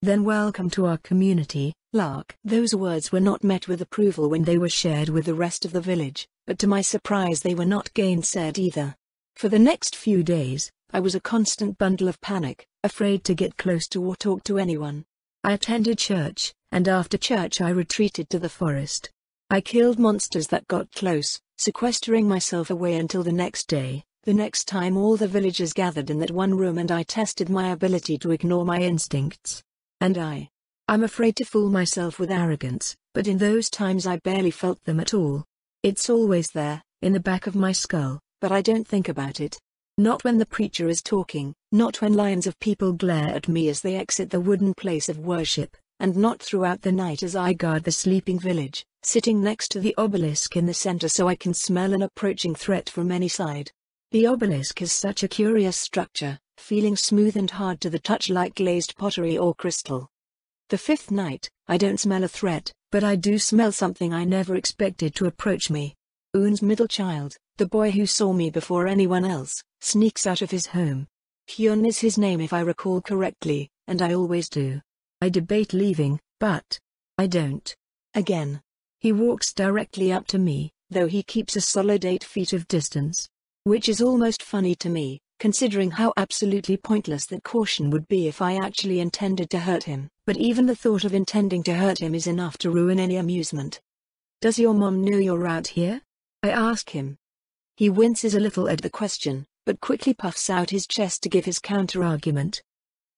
Then welcome to our community, Lark. Those words were not met with approval when they were shared with the rest of the village, but to my surprise they were not gainsaid either. For the next few days, I was a constant bundle of panic, afraid to get close to or talk to anyone. I attended church, and after church I retreated to the forest. I killed monsters that got close, sequestering myself away until the next day, the next time all the villagers gathered in that one room and I tested my ability to ignore my instincts. And I'm afraid to fool myself with arrogance, but in those times I barely felt them at all. It's always there, in the back of my skull, but I don't think about it. Not when the preacher is talking, not when lines of people glare at me as they exit the wooden place of worship, and not throughout the night as I guard the sleeping village, sitting next to the obelisk in the center so I can smell an approaching threat from any side. The obelisk is such a curious structure, feeling smooth and hard to the touch like glazed pottery or crystal. The fifth night, I don't smell a threat, but I do smell something I never expected to approach me. Un's middle child, the boy who saw me before anyone else, sneaks out of his home. Hyun is his name if I recall correctly, and I always do. I debate leaving, but I don't. Again. He walks directly up to me, though he keeps a solid 8 feet of distance. Which is almost funny to me, considering how absolutely pointless that caution would be if I actually intended to hurt him, but even the thought of intending to hurt him is enough to ruin any amusement. Does your mom know you're out here? I ask him. He winces a little at the question, but quickly puffs out his chest to give his counter-argument.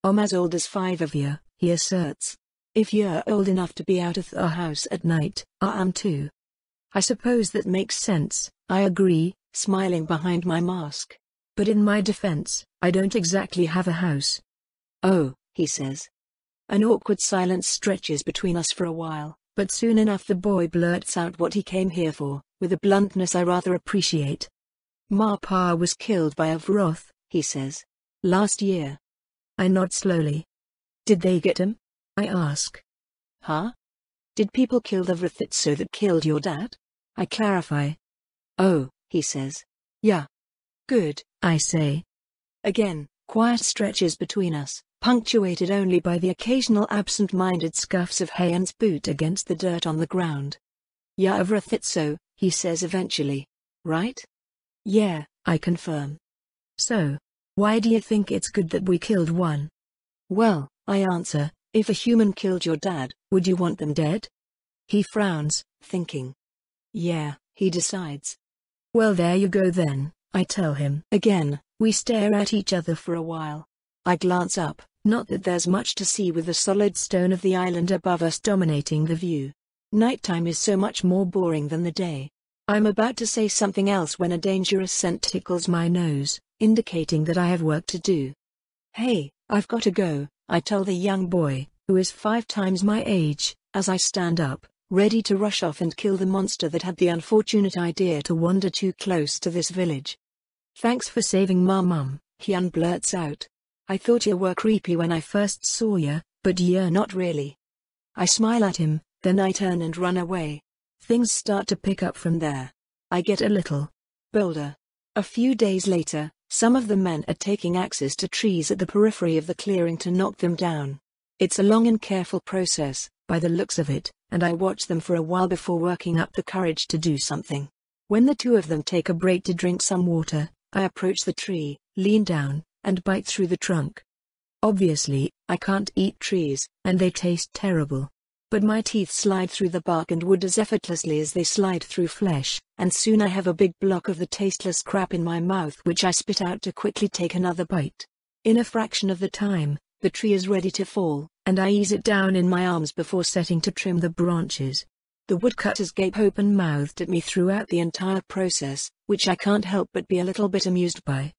I'm as old as 5 of you, he asserts. If you're old enough to be out of the house at night, I am too. I suppose that makes sense, I agree, smiling behind my mask. But in my defense, I don't exactly have a house. Oh, he says. An awkward silence stretches between us for a while, But soon enough the boy blurts out what he came here for, with a bluntness I rather appreciate. "Ma Pa was killed by a Vroth," he says. "Last year." I nod slowly. "Did they get him?" I ask. "Huh? Did people kill the Vrothitso that killed your dad?" I clarify. "Oh," he says. "Yeah. Good," I say. Again, quiet stretches between us, punctuated only by the occasional absent-minded scuffs of Hayan's boot against the dirt on the ground. "Yeah, a Vrothitso," he says eventually. "Right?" "Yeah," I confirm. "So, why do you think it's good that we killed one?" "Well," I answer, "if a human killed your dad, would you want them dead?" He frowns, thinking. "Yeah," he decides. "Well, there you go then," I tell him. Again, we stare at each other for a while. I glance up, not that there's much to see with the solid stone of the island above us dominating the view. Nighttime is so much more boring than the day. I'm about to say something else when a dangerous scent tickles my nose, indicating that I have work to do. "Hey, I've got to go," I tell the young boy, who is 5 times my age, as I stand up, ready to rush off and kill the monster that had the unfortunate idea to wander too close to this village. "Thanks for saving Ma Mum," Hyun blurts out. "I thought you were creepy when I first saw you, but you're not really." I smile at him, then I turn and run away. Things start to pick up from there. I get a little bolder. A few days later, some of the men are taking axes to trees at the periphery of the clearing to knock them down. It's a long and careful process, by the looks of it, and I watch them for a while before working up the courage to do something. When the two of them take a break to drink some water, I approach the tree, lean down, and bite through the trunk. Obviously, I can't eat trees, and they taste terrible. But my teeth slide through the bark and wood as effortlessly as they slide through flesh, and soon I have a big block of the tasteless crap in my mouth which I spit out to quickly take another bite. In a fraction of the time, the tree is ready to fall, and I ease it down in my arms before setting to trim the branches. The woodcutters gape open-mouthed at me throughout the entire process, which I can't help but be a little bit amused by.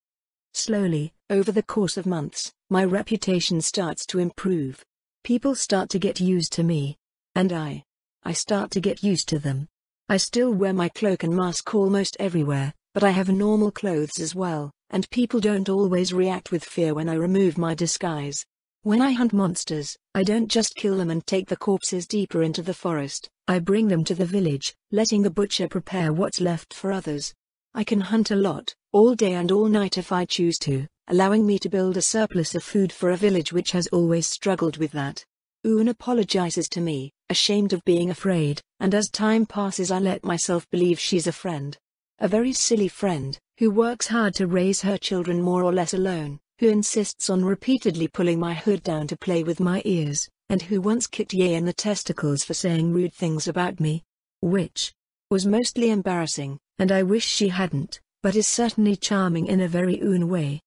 Slowly, over the course of months, my reputation starts to improve. People start to get used to me. And I start to get used to them. I still wear my cloak and mask almost everywhere, but I have normal clothes as well, and people don't always react with fear when I remove my disguise. When I hunt monsters, I don't just kill them and take the corpses deeper into the forest. I bring them to the village, letting the butcher prepare what's left for others. I can hunt a lot, all day and all night if I choose to, allowing me to build a surplus of food for a village which has always struggled with that. Un apologizes to me, ashamed of being afraid, and as time passes I let myself believe she's a friend. A very silly friend, who works hard to raise her children more or less alone, who insists on repeatedly pulling my hood down to play with my ears, and who once kicked Ye in the testicles for saying rude things about me. Which was mostly embarrassing, and I wish she hadn't, but is certainly charming in a very Un way.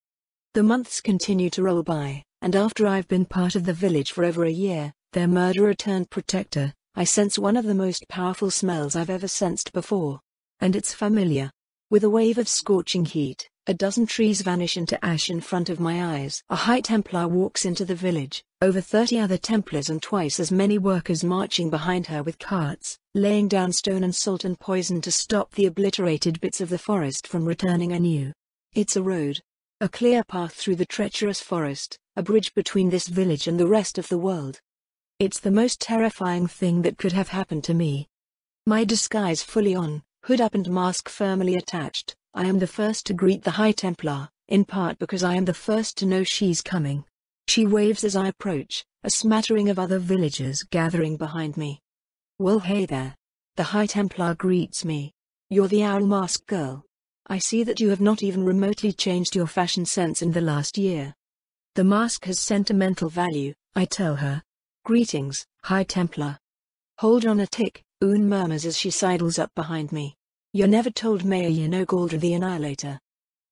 The months continue to roll by, and after I've been part of the village for over a year, their murderer turned protector, I sense one of the most powerful smells I've ever sensed before. And it's familiar. With a wave of scorching heat, a dozen trees vanish into ash in front of my eyes. A High Templar walks into the village, over 30 other Templars and twice as many workers marching behind her with carts, laying down stone and salt and poison to stop the obliterated bits of the forest from returning anew. It's a road. A clear path through the treacherous forest, a bridge between this village and the rest of the world. It's the most terrifying thing that could have happened to me. My disguise fully on, hood up and mask firmly attached, I am the first to greet the High Templar, in part because I am the first to know she's coming. She waves as I approach, a smattering of other villagers gathering behind me. "Well, hey there." The High Templar greets me. "You're the Owl Mask Girl. I see that you have not even remotely changed your fashion sense in the last year." "The mask has sentimental value," I tell her. "Greetings, High Templar." "Hold on a tick," Un murmurs as she sidles up behind me. "You never told Maya you know Galdra the Annihilator."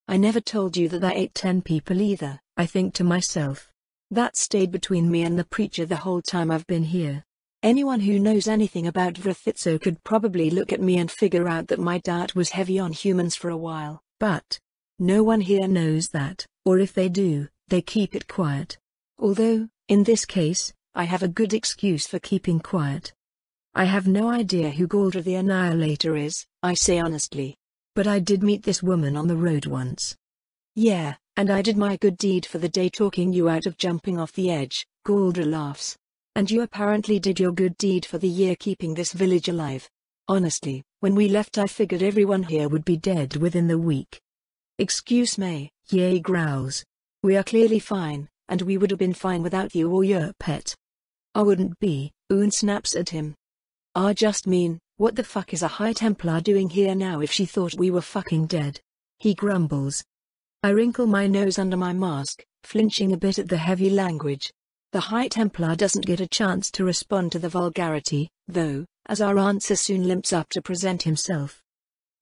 "I never told you that I ate 10 people either," I think to myself. That stayed between me and the preacher the whole time I've been here. Anyone who knows anything about Vrothitso could probably look at me and figure out that my diet was heavy on humans for a while, but no one here knows that, or if they do, they keep it quiet. Although, in this case, I have a good excuse for keeping quiet. I have no idea who Galdra the Annihilator is, I say honestly. But I did meet this woman on the road once. Yeah, and I did my good deed for the day talking you out of jumping off the edge, Galdra laughs. And you apparently did your good deed for the year keeping this village alive. Honestly, when we left I figured everyone here would be dead within the week. Excuse me, Ye growls. We are clearly fine, and we would have been fine without you or your pet. I wouldn't be, Un snaps at him. I just mean, what the fuck is a High Templar doing here now if she thought we were fucking dead? He grumbles. I wrinkle my nose under my mask, flinching a bit at the heavy language. The High Templar doesn't get a chance to respond to the vulgarity, though, as our answer soon limps up to present himself.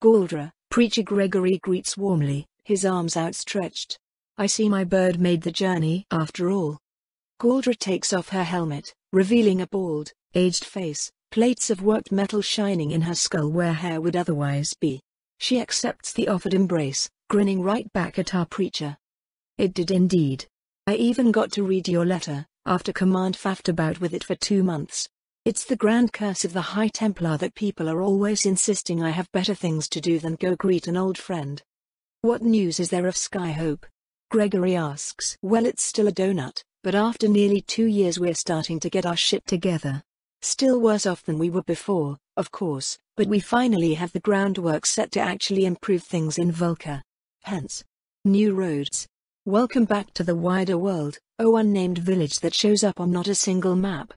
Galdra, Preacher Gregory greets warmly, his arms outstretched. I see my bird made the journey after all. Galdra takes off her helmet, revealing a bald, aged face, plates of worked metal shining in her skull where hair would otherwise be. She accepts the offered embrace, grinning right back at our preacher. It did indeed. I even got to read your letter, after Command faffed about with it for 2 months. It's the grand curse of the High Templar that people are always insisting I have better things to do than go greet an old friend. What news is there of Skyhope? Gregory asks. Well, it's still a donut, but after nearly 2 years we're starting to get our shit together. Still worse off than we were before, of course, but we finally have the groundwork set to actually improve things in Vulca. Hence, new roads. Welcome back to the wider world, oh unnamed village that shows up on not a single map.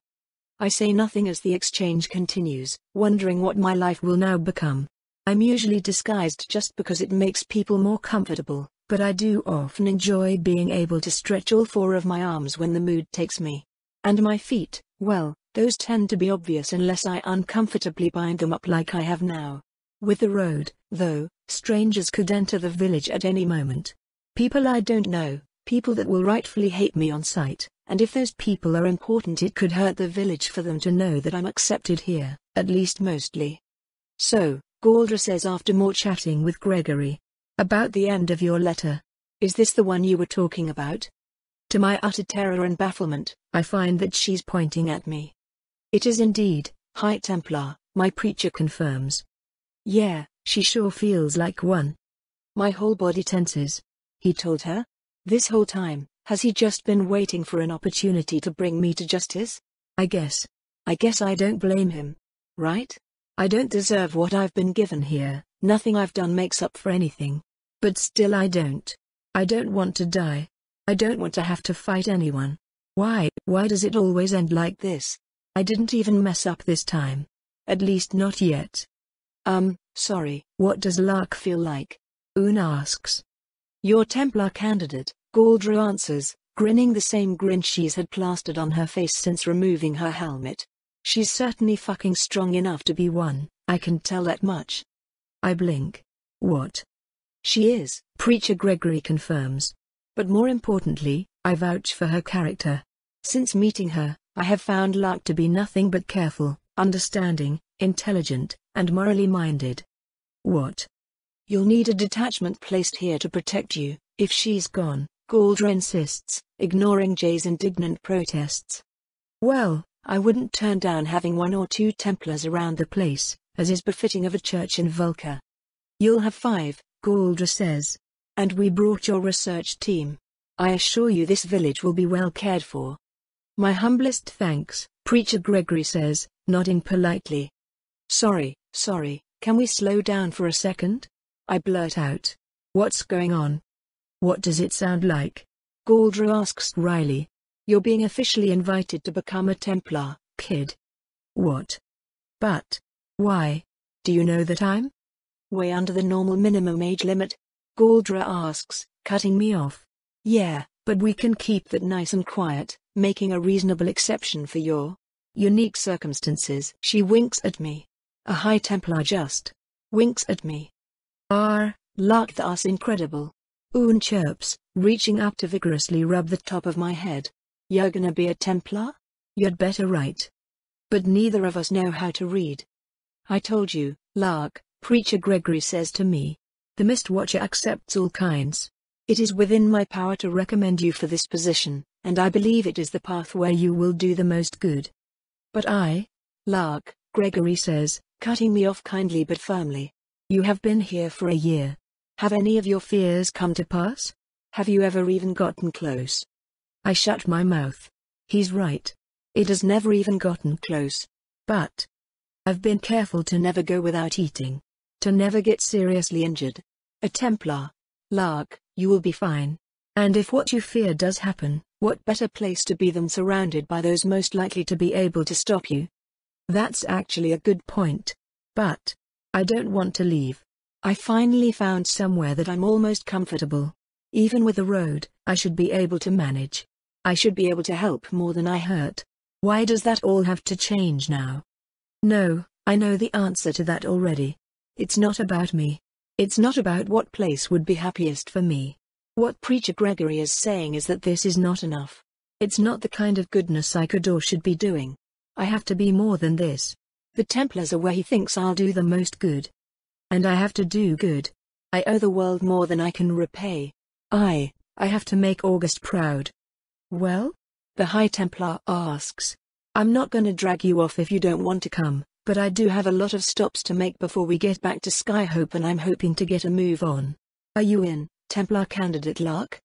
I say nothing as the exchange continues, wondering what my life will now become. I'm usually disguised just because it makes people more comfortable, but I do often enjoy being able to stretch all 4 of my arms when the mood takes me. And my feet, well, those tend to be obvious unless I uncomfortably bind them up like I have now. With the road, though, strangers could enter the village at any moment. People I don't know, people that will rightfully hate me on sight, and if those people are important it could hurt the village for them to know that I'm accepted here, at least mostly. So, Galdra says after more chatting with Gregory. About the end of your letter. Is this the one you were talking about? To my utter terror and bafflement, I find that she's pointing at me. It is indeed, High Templar, my preacher confirms. Yeah, she sure feels like one. My whole body tenses. He told her? This whole time, has he just been waiting for an opportunity to bring me to justice? I guess I don't blame him. Right? I don't deserve what I've been given here, nothing I've done makes up for anything. But still I don't want to die. I don't want to have to fight anyone. Why does it always end like this? I didn't even mess up this time. At least not yet. Sorry. What does Lark feel like? Un asks. Your Templar candidate, Galdra answers, grinning the same grin she's had plastered on her face since removing her helmet. She's certainly fucking strong enough to be one, I can tell that much. I blink. What? She is, Preacher Gregory confirms. But more importantly, I vouch for her character. Since meeting her, I have found Lark to be nothing but careful, understanding, intelligent, and morally minded. What? You'll need a detachment placed here to protect you, if she's gone, Galdra insists, ignoring Jay's indignant protests. Well, I wouldn't turn down having 1 or 2 Templars around the place, as is befitting of a church in Vulca. You'll have 5, Galdra says. And we brought your research team. I assure you this village will be well cared for. My humblest thanks, Preacher Gregory says, nodding politely. Sorry, can we slow down for a second? I blurt out. What's going on? What does it sound like? Galdra asks wryly. You're being officially invited to become a Templar, kid. What? But why? Do you know that I'm way under the normal minimum age limit? Galdra asks, cutting me off. Yeah, but we can keep that nice and quiet, making a reasonable exception for your unique circumstances. She winks at me. A High Templar just winks at me. Lark, that's incredible. Un chirps, reaching up to vigorously rub the top of my head. You're gonna be a Templar? You'd better write. But neither of us know how to read. I told you, Lark, Preacher Gregory says to me. The Mistwatcher accepts all kinds. It is within my power to recommend you for this position, and I believe it is the path where you will do the most good. But Lark, Gregory says, cutting me off kindly but firmly. You have been here for a year. Have any of your fears come to pass? Have you ever even gotten close? I shut my mouth. He's right. It has never even gotten close. But I've been careful to never go without eating. To never get seriously injured. A Templar. Lark, you will be fine. And if what you fear does happen, what better place to be than surrounded by those most likely to be able to stop you? That's actually a good point. But I don't want to leave. I finally found somewhere that I'm almost comfortable. Even with the road, I should be able to manage. I should be able to help more than I hurt. Why does that all have to change now? No, I know the answer to that already. It's not about me. It's not about what place would be happiest for me. What Preacher Gregory is saying is that this is not enough. It's not the kind of goodness I could or should be doing. I have to be more than this. The Templars are where he thinks I'll do the most good. And I have to do good. I owe the world more than I can repay. I have to make August proud. Well? The High Templar asks. I'm not gonna drag you off if you don't want to come, but I do have a lot of stops to make before we get back to Skyhope and I'm hoping to get a move on. Are you in, Templar Candidate Lark?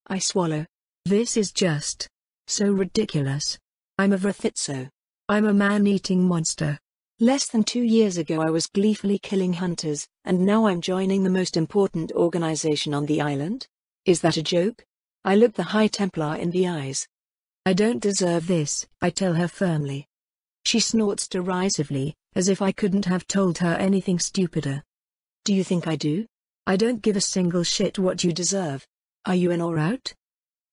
I swallow. This is just so ridiculous. I'm a Vrithitso. I'm a man-eating monster. Less than 2 years ago I was gleefully killing hunters, and now I'm joining the most important organization on the island? Is that a joke? I look the High Templar in the eyes. I don't deserve this, I tell her firmly. She snorts derisively, as if I couldn't have told her anything stupider. Do you think I do? I don't give a single shit what you deserve. Are you in or out?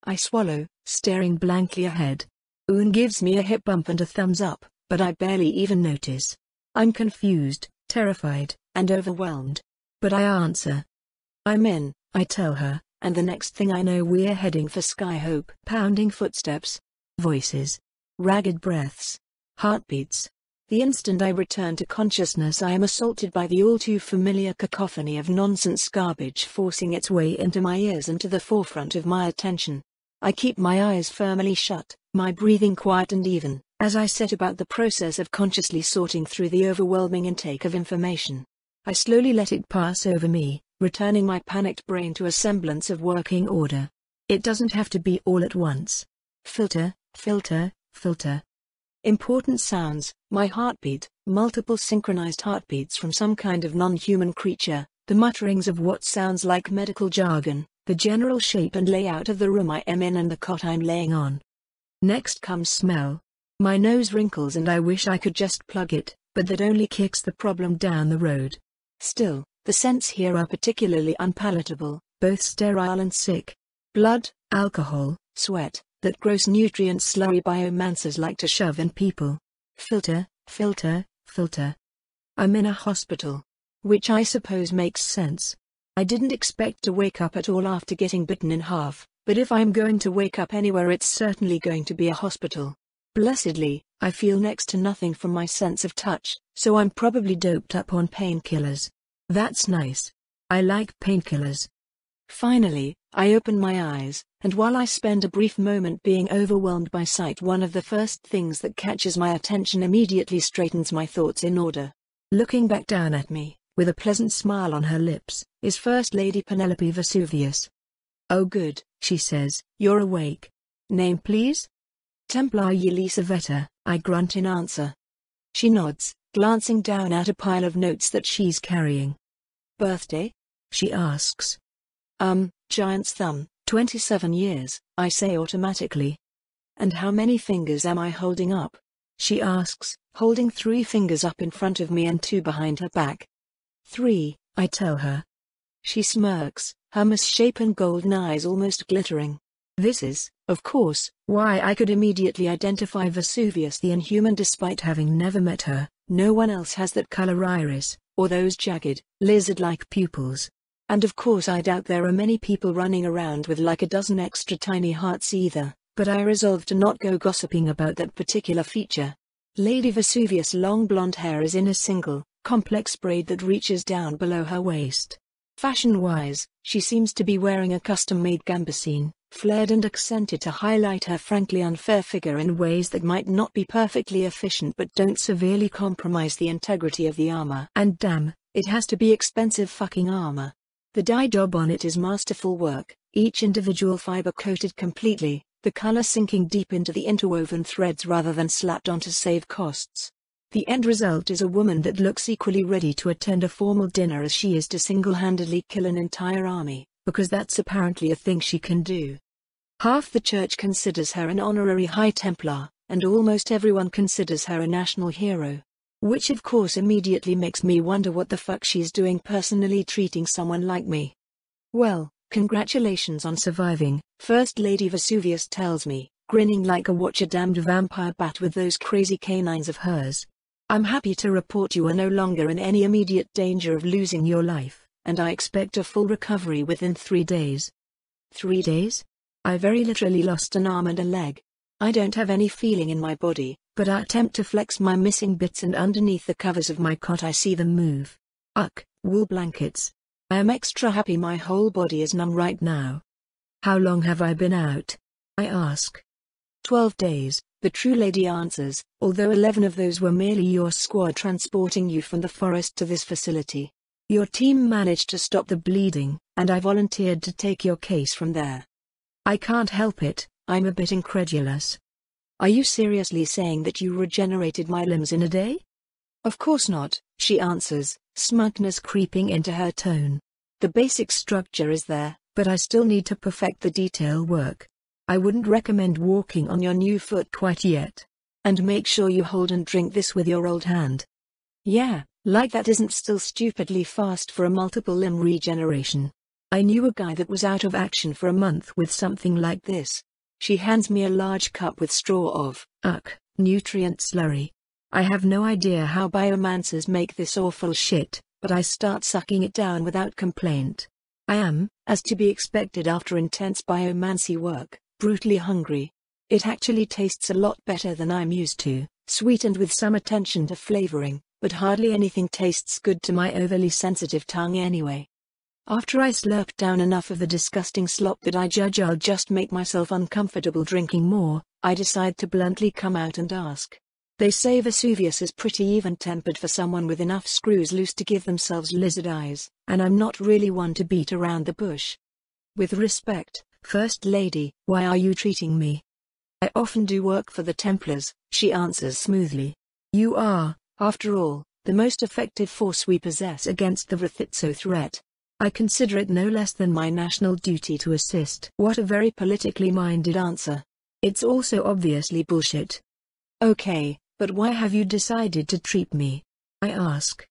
I swallow, staring blankly ahead. Oon gives me a hip bump and a thumbs up, but I barely even notice. I'm confused, terrified, and overwhelmed. But I answer. I'm in, I tell her, and the next thing I know we're heading for Skyhope. Pounding footsteps. Voices. Ragged breaths. Heartbeats. The instant I return to consciousness I am assaulted by the all-too-familiar cacophony of nonsense garbage forcing its way into my ears and to the forefront of my attention. I keep my eyes firmly shut, my breathing quiet and even, as I set about the process of consciously sorting through the overwhelming intake of information. I slowly let it pass over me, returning my panicked brain to a semblance of working order. It doesn't have to be all at once. Filter, filter, filter. Important sounds, my heartbeat, multiple synchronized heartbeats from some kind of non-human creature, the mutterings of what sounds like medical jargon, the general shape and layout of the room I am in and the cot I'm laying on. Next comes smell. My nose wrinkles and I wish I could just plug it, but that only kicks the problem down the road. Still, the scents here are particularly unpalatable, both sterile and sick. Blood, alcohol, sweat, that gross nutrient slurry biomancers like to shove in people. Filter, filter, filter. I'm in a hospital. Which I suppose makes sense. I didn't expect to wake up at all after getting bitten in half, but if I'm going to wake up anywhere it's certainly going to be a hospital. Blessedly, I feel next to nothing from my sense of touch, so I'm probably doped up on painkillers. That's nice. I like painkillers. Finally, I open my eyes, and while I spend a brief moment being overwhelmed by sight, one of the first things that catches my attention immediately straightens my thoughts in order. Looking back down at me, with a pleasant smile on her lips, is First Lady Penelope Vesuvius. Oh good, she says, you're awake. Name please? Templar Yelisaveta, I grunt in answer. She nods, glancing down at a pile of notes that she's carrying. Birthday? She asks. Giant's thumb, 27 years, I say automatically. And how many fingers am I holding up? She asks, holding 3 fingers up in front of me and 2 behind her back. 3, I tell her. She smirks, her misshapen golden eyes almost glittering. This is, of course, why I could immediately identify Vesuvius the Inhuman despite having never met her. No one else has that color iris, or those jagged, lizard-like pupils. And of course I doubt there are many people running around with like a dozen extra tiny hearts either, but I resolved to not go gossiping about that particular feature. Lady Vesuvius' long blonde hair is in a single, complex braid that reaches down below her waist. Fashion-wise, she seems to be wearing a custom-made gambesine, flared and accented to highlight her frankly unfair figure in ways that might not be perfectly efficient but don't severely compromise the integrity of the armor. And damn, it has to be expensive fucking armor. The dye job on it is masterful work, each individual fiber coated completely, the color sinking deep into the interwoven threads rather than slapped on to save costs. The end result is a woman that looks equally ready to attend a formal dinner as she is to single-handedly kill an entire army, because that's apparently a thing she can do. Half the church considers her an honorary High Templar, and almost everyone considers her a national hero. Which of course immediately makes me wonder what the fuck she's doing personally treating someone like me. Well, congratulations on surviving, First Lady Vesuvius tells me, grinning like a watch-a-damned vampire bat with those crazy canines of hers. I'm happy to report you are no longer in any immediate danger of losing your life, and I expect a full recovery within 3 days. 3 days? I very literally lost an arm and a leg. I don't have any feeling in my body, but I attempt to flex my missing bits and underneath the covers of my cot I see them move. Ugh, wool blankets. I am extra happy my whole body is numb right now. How long have I been out? I ask. 12 days, the true lady answers, although 11 of those were merely your squad transporting you from the forest to this facility. Your team managed to stop the bleeding, and I volunteered to take your case from there. I can't help it, I'm a bit incredulous. Are you seriously saying that you regenerated my limbs in a day? Of course not, she answers, smugness creeping into her tone. The basic structure is there, but I still need to perfect the detail work. I wouldn't recommend walking on your new foot quite yet. And make sure you hold and drink this with your old hand. Yeah, like that isn't still stupidly fast for a multiple limb regeneration. I knew a guy that was out of action for a month with something like this. She hands me a large cup with straw of, nutrient slurry. I have no idea how biomancers make this awful shit, but I start sucking it down without complaint. I am, as to be expected after intense biomancy work, brutally hungry. It actually tastes a lot better than I'm used to, sweetened with some attention to flavoring, but hardly anything tastes good to my overly sensitive tongue anyway. After I slurp down enough of the disgusting slop that I judge I'll just make myself uncomfortable drinking more, I decide to bluntly come out and ask. They say Vesuvius is pretty even-tempered for someone with enough screws loose to give themselves lizard eyes, and I'm not really one to beat around the bush. With respect, First Lady, why are you treating me? I often do work for the Templars, she answers smoothly. You are, after all, the most effective force we possess against the Vrithitso threat. I consider it no less than my national duty to assist. What a very politically minded answer. It's also obviously bullshit. Okay, but why have you decided to treat me? I ask.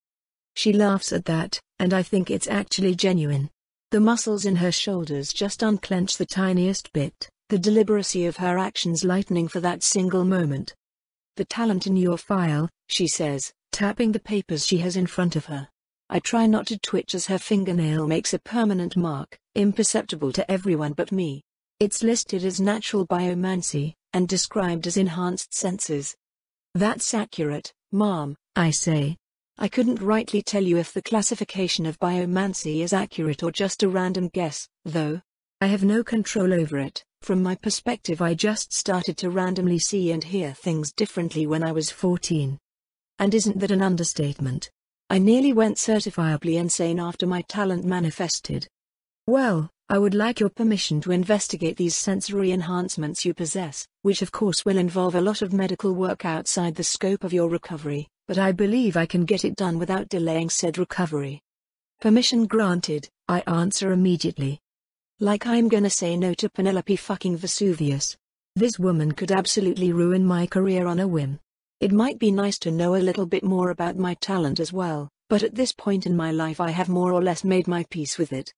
She laughs at that, and I think it's actually genuine. The muscles in her shoulders just unclench the tiniest bit, the deliberacy of her actions lightening for that single moment. The talent in your file, she says, tapping the papers she has in front of her. I try not to twitch as her fingernail makes a permanent mark, imperceptible to everyone but me. It's listed as natural biomancy, and described as enhanced senses. That's accurate, ma'am, I say. I couldn't rightly tell you if the classification of biomancy is accurate or just a random guess, though. I have no control over it. From my perspective, I just started to randomly see and hear things differently when I was 14. And isn't that an understatement? I nearly went certifiably insane after my talent manifested. Well, I would like your permission to investigate these sensory enhancements you possess, which of course will involve a lot of medical work outside the scope of your recovery, but I believe I can get it done without delaying said recovery. Permission granted, I answer immediately. Like I'm gonna say no to Penelope fucking Vesuvius. This woman could absolutely ruin my career on a whim. It might be nice to know a little bit more about my talent as well, but at this point in my life I have more or less made my peace with it.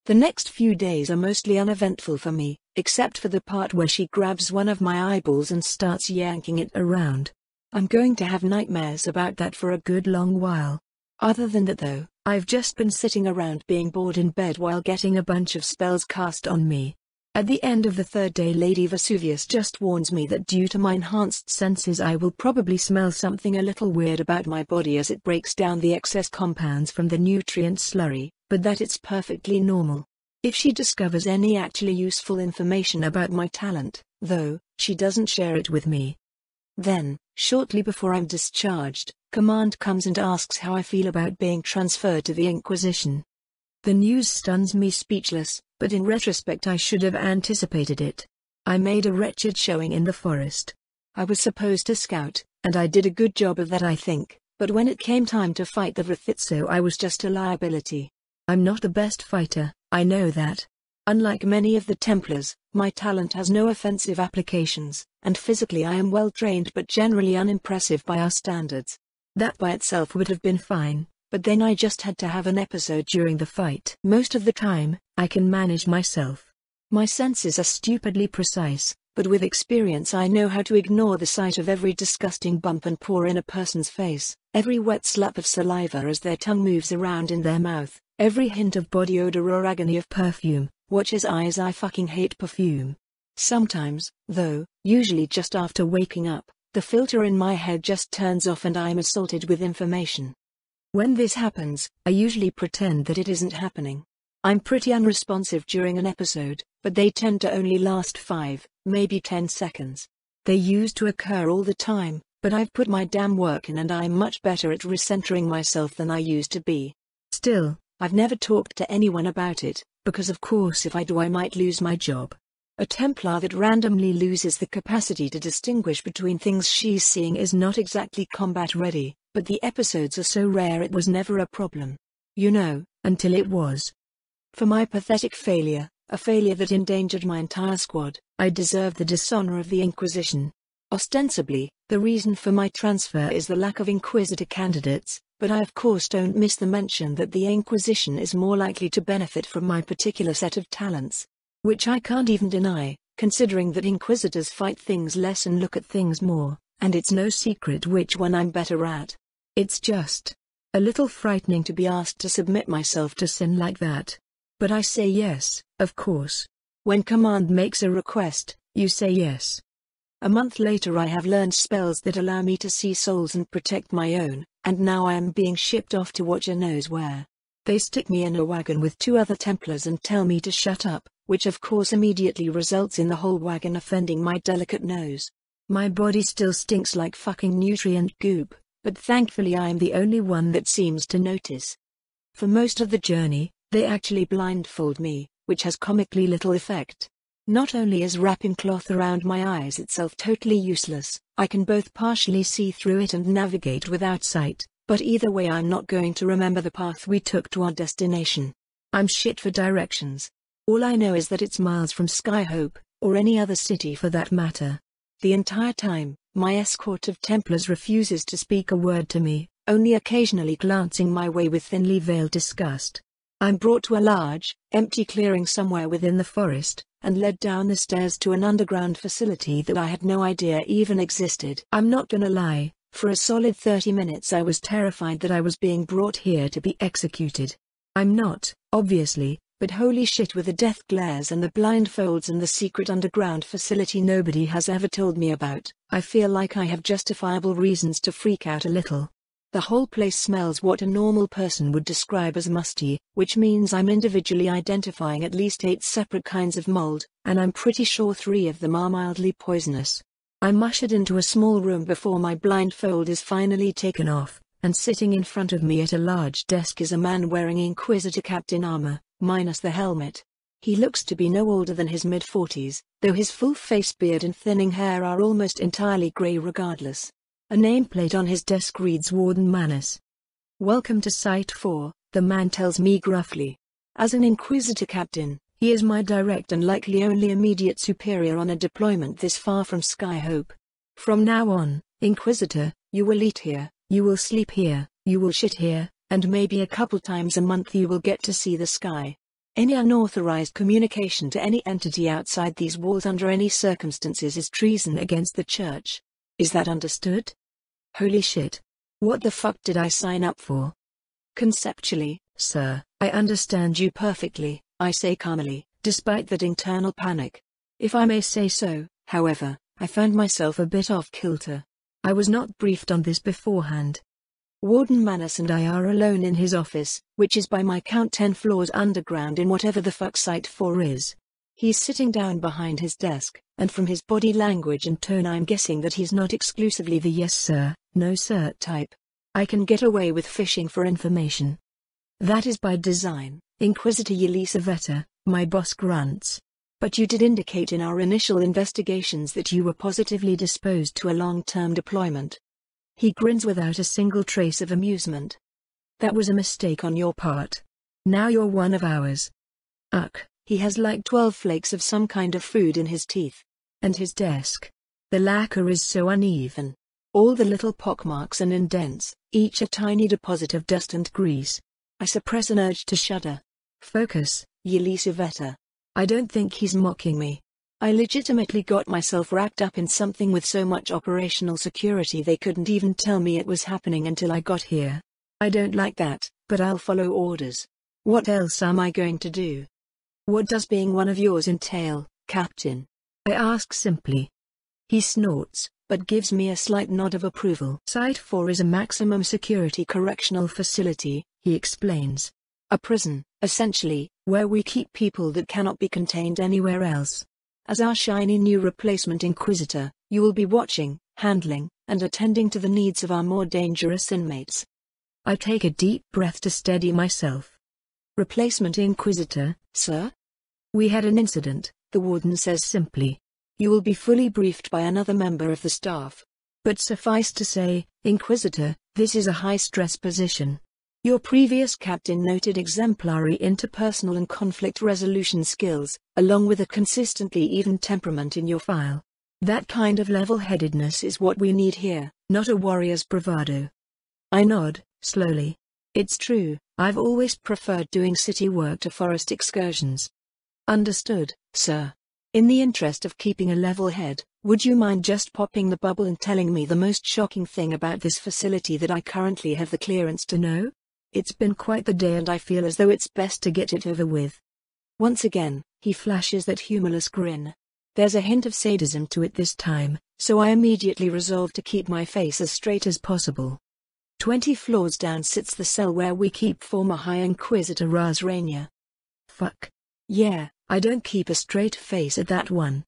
The next few days are mostly uneventful for me, except for the part where she grabs one of my eyeballs and starts yanking it around. I'm going to have nightmares about that for a good long while. Other than that though, I've just been sitting around being bored in bed while getting a bunch of spells cast on me. At the end of the third day, Lady Vesuvius just warns me that due to my enhanced senses I will probably smell something a little weird about my body as it breaks down the excess compounds from the nutrient slurry, but that it's perfectly normal. If she discovers any actually useful information about my talent, though, she doesn't share it with me. Then, shortly before I'm discharged, command comes and asks how I feel about being transferred to the Inquisition. The news stuns me speechless, but in retrospect I should have anticipated it. I made a wretched showing in the forest. I was supposed to scout, and I did a good job of that I think, but when it came time to fight the Vrithitso I was just a liability. I'm not the best fighter, I know that. Unlike many of the Templars, my talent has no offensive applications, and physically I am well trained but generally unimpressive by our standards. That by itself would have been fine, but then I just had to have an episode during the fight. Most of the time, I can manage myself. My senses are stupidly precise, but with experience I know how to ignore the sight of every disgusting bump and pore in a person's face, every wet slap of saliva as their tongue moves around in their mouth, every hint of body odor or agony of perfume. Watch his eyes, I fucking hate perfume. Sometimes, though, usually just after waking up, the filter in my head just turns off and I'm assaulted with information. When this happens, I usually pretend that it isn't happening. I'm pretty unresponsive during an episode, but they tend to only last 5, maybe 10 seconds. They used to occur all the time, but I've put my damn work in and I'm much better at recentering myself than I used to be. Still, I've never talked to anyone about it, because of course if I do I might lose my job. A Templar that randomly loses the capacity to distinguish between things she's seeing is not exactly combat ready, but the episodes are so rare it was never a problem. You know, until it was. For my pathetic failure, a failure that endangered my entire squad, I deserve the dishonor of the Inquisition. Ostensibly, the reason for my transfer is the lack of Inquisitor candidates, but I of course don't miss the mention that the Inquisition is more likely to benefit from my particular set of talents. Which I can't even deny, considering that Inquisitors fight things less and look at things more, and it's no secret which one I'm better at. It's just a little frightening to be asked to submit myself to sin like that. But I say yes, of course. When command makes a request, you say yes. A month later I have learned spells that allow me to see souls and protect my own, and now I am being shipped off to watcher knows where. They stick me in a wagon with 2 other Templars and tell me to shut up, which of course immediately results in the whole wagon offending my delicate nose. My body still stinks like fucking nutrient goop, but thankfully I am the only one that seems to notice. For most of the journey, they actually blindfold me, which has comically little effect. Not only is wrapping cloth around my eyes itself totally useless, I can both partially see through it and navigate without sight, but either way I'm not going to remember the path we took to our destination. I'm shit for directions. All I know is that it's miles from Skyhope, or any other city for that matter. The entire time, my escort of Templars refuses to speak a word to me, only occasionally glancing my way with thinly veiled disgust. I'm brought to a large, empty clearing somewhere within the forest, and led down the stairs to an underground facility that I had no idea even existed. I'm not gonna lie, for a solid 30 minutes I was terrified that I was being brought here to be executed. I'm not, obviously, but holy shit, with the death glares and the blindfolds and the secret underground facility nobody has ever told me about, I feel like I have justifiable reasons to freak out a little. The whole place smells what a normal person would describe as musty, which means I'm individually identifying at least 8 separate kinds of mold, and I'm pretty sure 3 of them are mildly poisonous. I'm ushered into a small room before my blindfold is finally taken off, and sitting in front of me at a large desk is a man wearing Inquisitor Captain armor, minus the helmet. He looks to be no older than his mid-40s, though his full face, beard and thinning hair are almost entirely grey regardless. A nameplate on his desk reads Warden Manus. "Welcome to Site 4, the man tells me gruffly. As an Inquisitor Captain, he is my direct and likely only immediate superior on a deployment this far from Skyhope. From now on, Inquisitor, you will eat here, you will sleep here, you will shit here, and maybe a couple times a month you will get to see the sky. Any unauthorized communication to any entity outside these walls under any circumstances is treason against the Church. Is that understood?" Holy shit. What the fuck did I sign up for? "Conceptually, sir, I understand you perfectly," I say calmly, despite that internal panic. If I may say so, however, I found myself a bit off kilter. I was not briefed on this beforehand. Warden Manus and I are alone in his office, which is by my count 10 floors underground in whatever the fuck Site 4 is. He's sitting down behind his desk, and from his body language and tone I'm guessing that he's not exclusively the yes sir, no sir type. I can get away with fishing for information. That is by design, Inquisitor Yelisaveta, my boss grunts. But you did indicate in our initial investigations that you were positively disposed to a long-term deployment. He grins without a single trace of amusement. That was a mistake on your part. Now you're one of ours. Ugh, he has like 12 flakes of some kind of food in his teeth. And his desk. The lacquer is so uneven. All the little pockmarks and indents, each a tiny deposit of dust and grease. I suppress an urge to shudder. Focus, Yelisaveta. I don't think he's mocking me. I legitimately got myself wrapped up in something with so much operational security they couldn't even tell me it was happening until I got here. I don't like that, but I'll follow orders. What else am I going to do? What does being one of yours entail, Captain? I ask simply. He snorts, but gives me a slight nod of approval. Site 4 is a maximum security correctional facility, he explains. A prison, essentially, where we keep people that cannot be contained anywhere else. As our shiny new replacement Inquisitor, you will be watching, handling, and attending to the needs of our more dangerous inmates. I take a deep breath to steady myself. Replacement Inquisitor, sir? We had an incident, the warden says simply. You will be fully briefed by another member of the staff. But suffice to say, Inquisitor, this is a high-stress position. Your previous captain noted exemplary interpersonal and conflict resolution skills, along with a consistently even temperament in your file. That kind of level-headedness is what we need here, not a warrior's bravado. I nod, slowly. It's true, I've always preferred doing city work to forest excursions. Understood, sir. In the interest of keeping a level head, would you mind just popping the bubble and telling me the most shocking thing about this facility that I currently have the clearance to know? It's been quite the day and I feel as though it's best to get it over with. Once again, he flashes that humorless grin. There's a hint of sadism to it this time, so I immediately resolve to keep my face as straight as possible. 20 floors down sits the cell where we keep former High Inquisitor Raz Rainier. Fuck. Yeah, I don't keep a straight face at that one.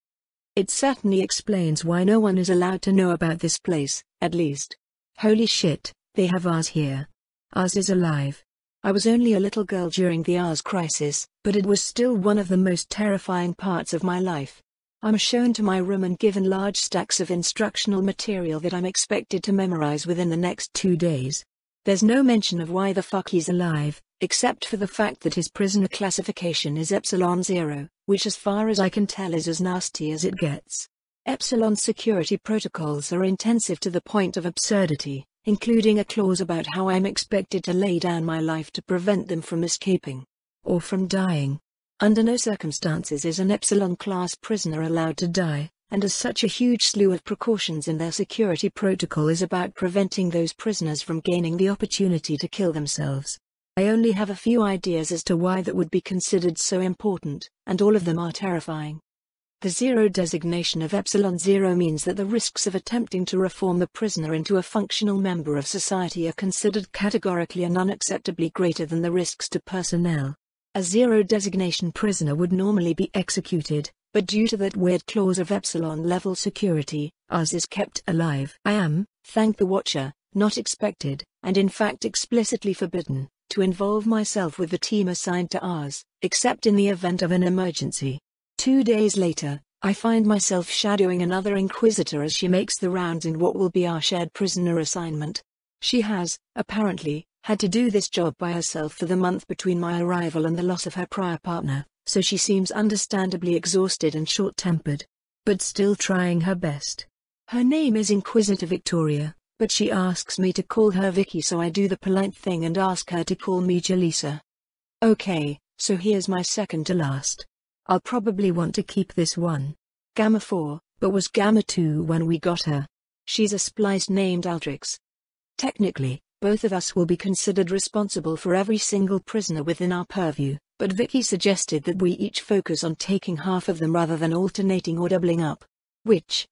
It certainly explains why no one is allowed to know about this place, at least. Holy shit, they have Ars here. Ars is alive. I was only a little girl during the Ars crisis, but it was still one of the most terrifying parts of my life. I'm shown to my room and given large stacks of instructional material that I'm expected to memorize within the next 2 days. There's no mention of why the fuck he's alive, except for the fact that his prisoner classification is Epsilon 0, which as far as I can tell is as nasty as it gets. Epsilon's security protocols are intensive to the point of absurdity, including a clause about how I'm expected to lay down my life to prevent them from escaping. Or from dying. Under no circumstances is an Epsilon-class prisoner allowed to die, and as such a huge slew of precautions in their security protocol is about preventing those prisoners from gaining the opportunity to kill themselves. I only have a few ideas as to why that would be considered so important, and all of them are terrifying. The zero designation of Epsilon 0 means that the risks of attempting to reform the prisoner into a functional member of society are considered categorically and unacceptably greater than the risks to personnel. A zero designation prisoner would normally be executed, but due to that weird clause of Epsilon level security, Ars is kept alive. I am, thank the Watcher, not expected, and in fact explicitly forbidden, to involve myself with the team assigned to Ars, except in the event of an emergency. 2 days later, I find myself shadowing another Inquisitor as she makes the rounds in what will be our shared prisoner assignment. She has, apparently, had to do this job by herself for the month between my arrival and the loss of her prior partner, so she seems understandably exhausted and short-tempered. But still trying her best. Her name is Inquisitor Victoria, but she asks me to call her Vicky, so I do the polite thing and ask her to call me Jalisa. Okay, so here's my second to last. I'll probably want to keep this one. Gamma 4, but was Gamma 2 when we got her. She's a splice named Aldrix. Technically, both of us will be considered responsible for every single prisoner within our purview, but Vicky suggested that we each focus on taking half of them rather than alternating or doubling up. Which,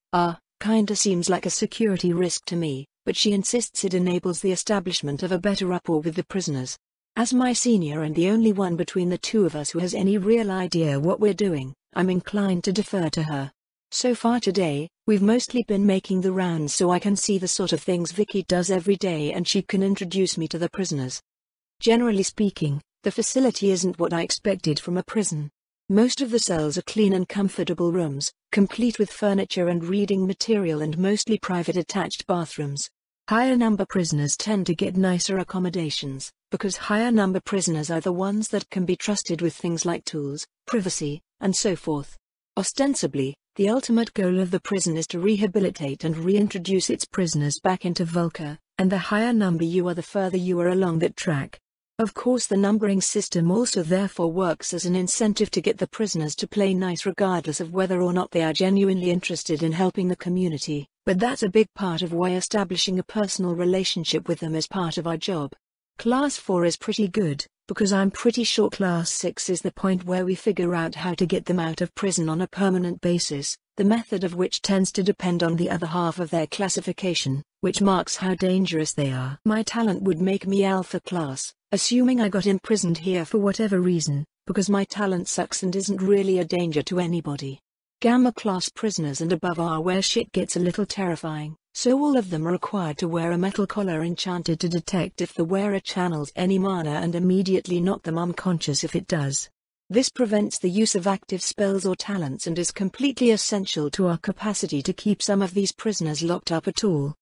kinda seems like a security risk to me, but she insists it enables the establishment of a better rapport with the prisoners. As my senior and the only one between the two of us who has any real idea what we're doing, I'm inclined to defer to her. So far today, we've mostly been making the rounds so I can see the sort of things Vicky does every day and she can introduce me to the prisoners. Generally speaking, the facility isn't what I expected from a prison. Most of the cells are clean and comfortable rooms, complete with furniture and reading material and mostly private attached bathrooms. Higher number prisoners tend to get nicer accommodations, because higher number prisoners are the ones that can be trusted with things like tools, privacy, and so forth. Ostensibly, the ultimate goal of the prison is to rehabilitate and reintroduce its prisoners back into Vulca, and the higher number you are the further you are along that track. Of course, the numbering system also therefore works as an incentive to get the prisoners to play nice regardless of whether or not they are genuinely interested in helping the community, but that's a big part of why establishing a personal relationship with them is part of our job. Class 4 is pretty good, because I'm pretty sure Class 6 is the point where we figure out how to get them out of prison on a permanent basis, the method of which tends to depend on the other half of their classification, which marks how dangerous they are. My talent would make me Alpha class, assuming I got imprisoned here for whatever reason, because my talent sucks and isn't really a danger to anybody. Gamma class prisoners and above are where shit gets a little terrifying, so all of them are required to wear a metal collar enchanted to detect if the wearer channels any mana and immediately knock them unconscious if it does. This prevents the use of active spells or talents and is completely essential to our capacity to keep some of these prisoners locked up at all.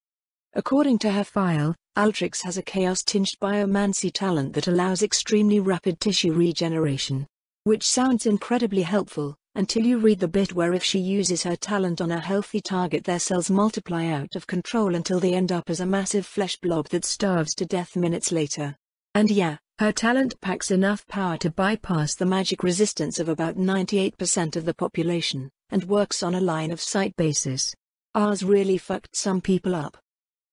According to her file, Altrix has a chaos-tinged biomancy talent that allows extremely rapid tissue regeneration. Which sounds incredibly helpful, until you read the bit where if she uses her talent on a healthy target their cells multiply out of control until they end up as a massive flesh blob that starves to death minutes later. And yeah, her talent packs enough power to bypass the magic resistance of about 98% of the population, and works on a line-of-sight basis. Ours really fucked some people up.